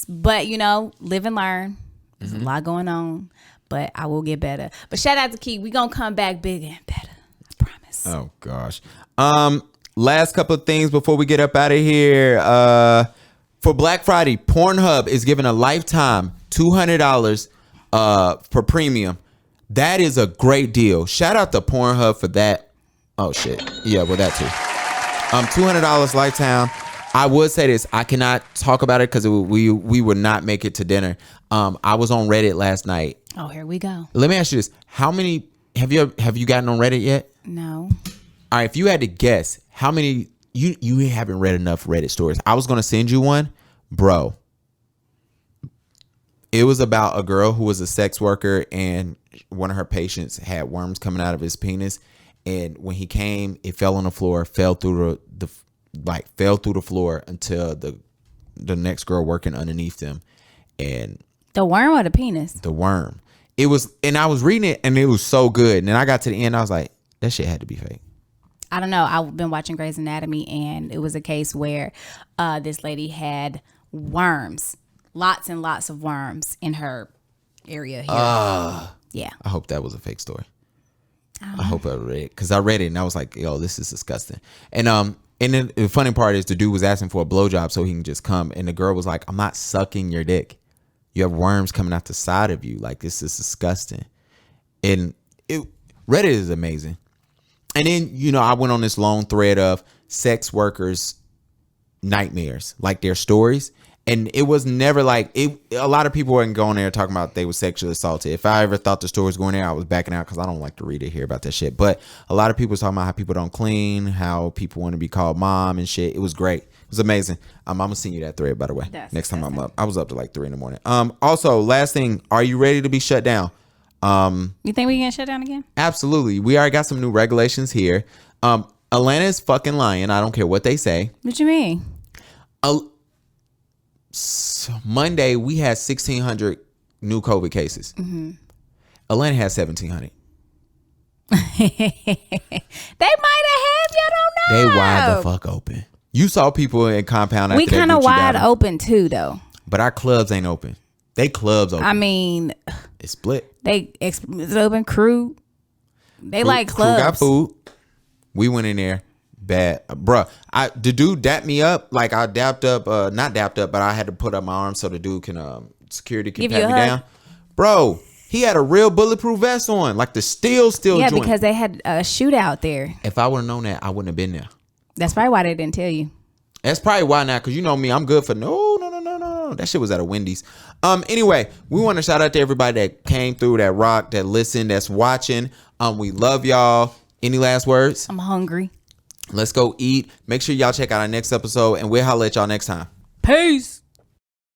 [SPEAKER 2] But live and learn. There's a lot going on, but I will get better. But shout out to Key. We gonna come back bigger and better. I promise.
[SPEAKER 1] Oh gosh. Last couple of things before we get up out of here. For Black Friday, Pornhub is giving a lifetime $200 for premium. That is a great deal. Shout out to Pornhub for that. Oh shit. Yeah, well that too. $200 lifetime. I would say this. I cannot talk about it because we would not make it to dinner. I was on Reddit last night.
[SPEAKER 2] Oh, here we go.
[SPEAKER 1] Let me ask you this: how many have you gotten on Reddit yet?
[SPEAKER 2] No.
[SPEAKER 1] All right, if you had to guess, how many you haven't read enough Reddit stories. I was gonna send you one, bro. It was about a girl who was a sex worker and one of her patients had worms coming out of his penis, and when he came, it fell on the floor, fell through the floor until the next girl working underneath them, and
[SPEAKER 2] the worm or the penis?
[SPEAKER 1] The worm. It was, and I was reading it and it was so good, and then I got to the end, I was like, that shit had to be fake.
[SPEAKER 2] I don't know. I've been watching Grey's Anatomy, and it was a case where this lady had worms, lots and lots of worms in her area here. Yeah.
[SPEAKER 1] I hope that was a fake story. I hope I read it, because I read it and I was like, yo, this is disgusting. And then the funny part is the dude was asking for a blowjob so he can just come, and the girl was like, I'm not sucking your dick. You have worms coming out the side of you. Like, this is disgusting. And Reddit is amazing. And then, you know, I went on this long thread of sex workers' nightmares, like their stories. And it was never like it. A lot of people weren't going there talking about they were sexually assaulted. If I ever thought the story was going there, I was backing out because I don't like to read or hear about that shit. But a lot of people was talking about how people don't clean, how people want to be called mom and shit. It was great. It was amazing. I'm gonna send you that thread, by the way. Next time I'm up. I was up to like 3 a.m. Also, last thing, are you ready to be shut down?
[SPEAKER 2] You think we can shut down again?
[SPEAKER 1] Absolutely. We already got some new regulations here. Atlanta is fucking lying. I don't care what they say.
[SPEAKER 2] What you mean?
[SPEAKER 1] Monday we had 1,600 new COVID cases. Mm-hmm. Atlanta has 1,700.
[SPEAKER 2] They might have. You don't know.
[SPEAKER 1] They wide the fuck open. You saw people in compound.
[SPEAKER 2] We kind of wide open too, though.
[SPEAKER 1] But our clubs ain't open. They clubs open.
[SPEAKER 2] I mean,
[SPEAKER 1] it's split.
[SPEAKER 2] It's open. Crew. They like clubs.
[SPEAKER 1] Crew got food. We went in there. Bad, bruh. The dude dapped me up. Like, I dapped up, not dapped up, but I had to put up my arm so the dude can, security can pat me down. Bro, he had a real bulletproof vest on, like the steel
[SPEAKER 2] Yeah,
[SPEAKER 1] joint.
[SPEAKER 2] because they had a shootout there.
[SPEAKER 1] If I would have known that, I wouldn't have been there.
[SPEAKER 2] That's probably why they didn't tell you.
[SPEAKER 1] That's probably why now, because you know me, I'm good for no. That shit was at a Wendy's. Anyway, we want to shout out to everybody that came through, that rocked, that listened, that's watching. We love y'all. Any last words?
[SPEAKER 2] I'm hungry.
[SPEAKER 1] Let's go eat. Make sure y'all check out our next episode, and we'll holler at y'all next time.
[SPEAKER 2] Peace.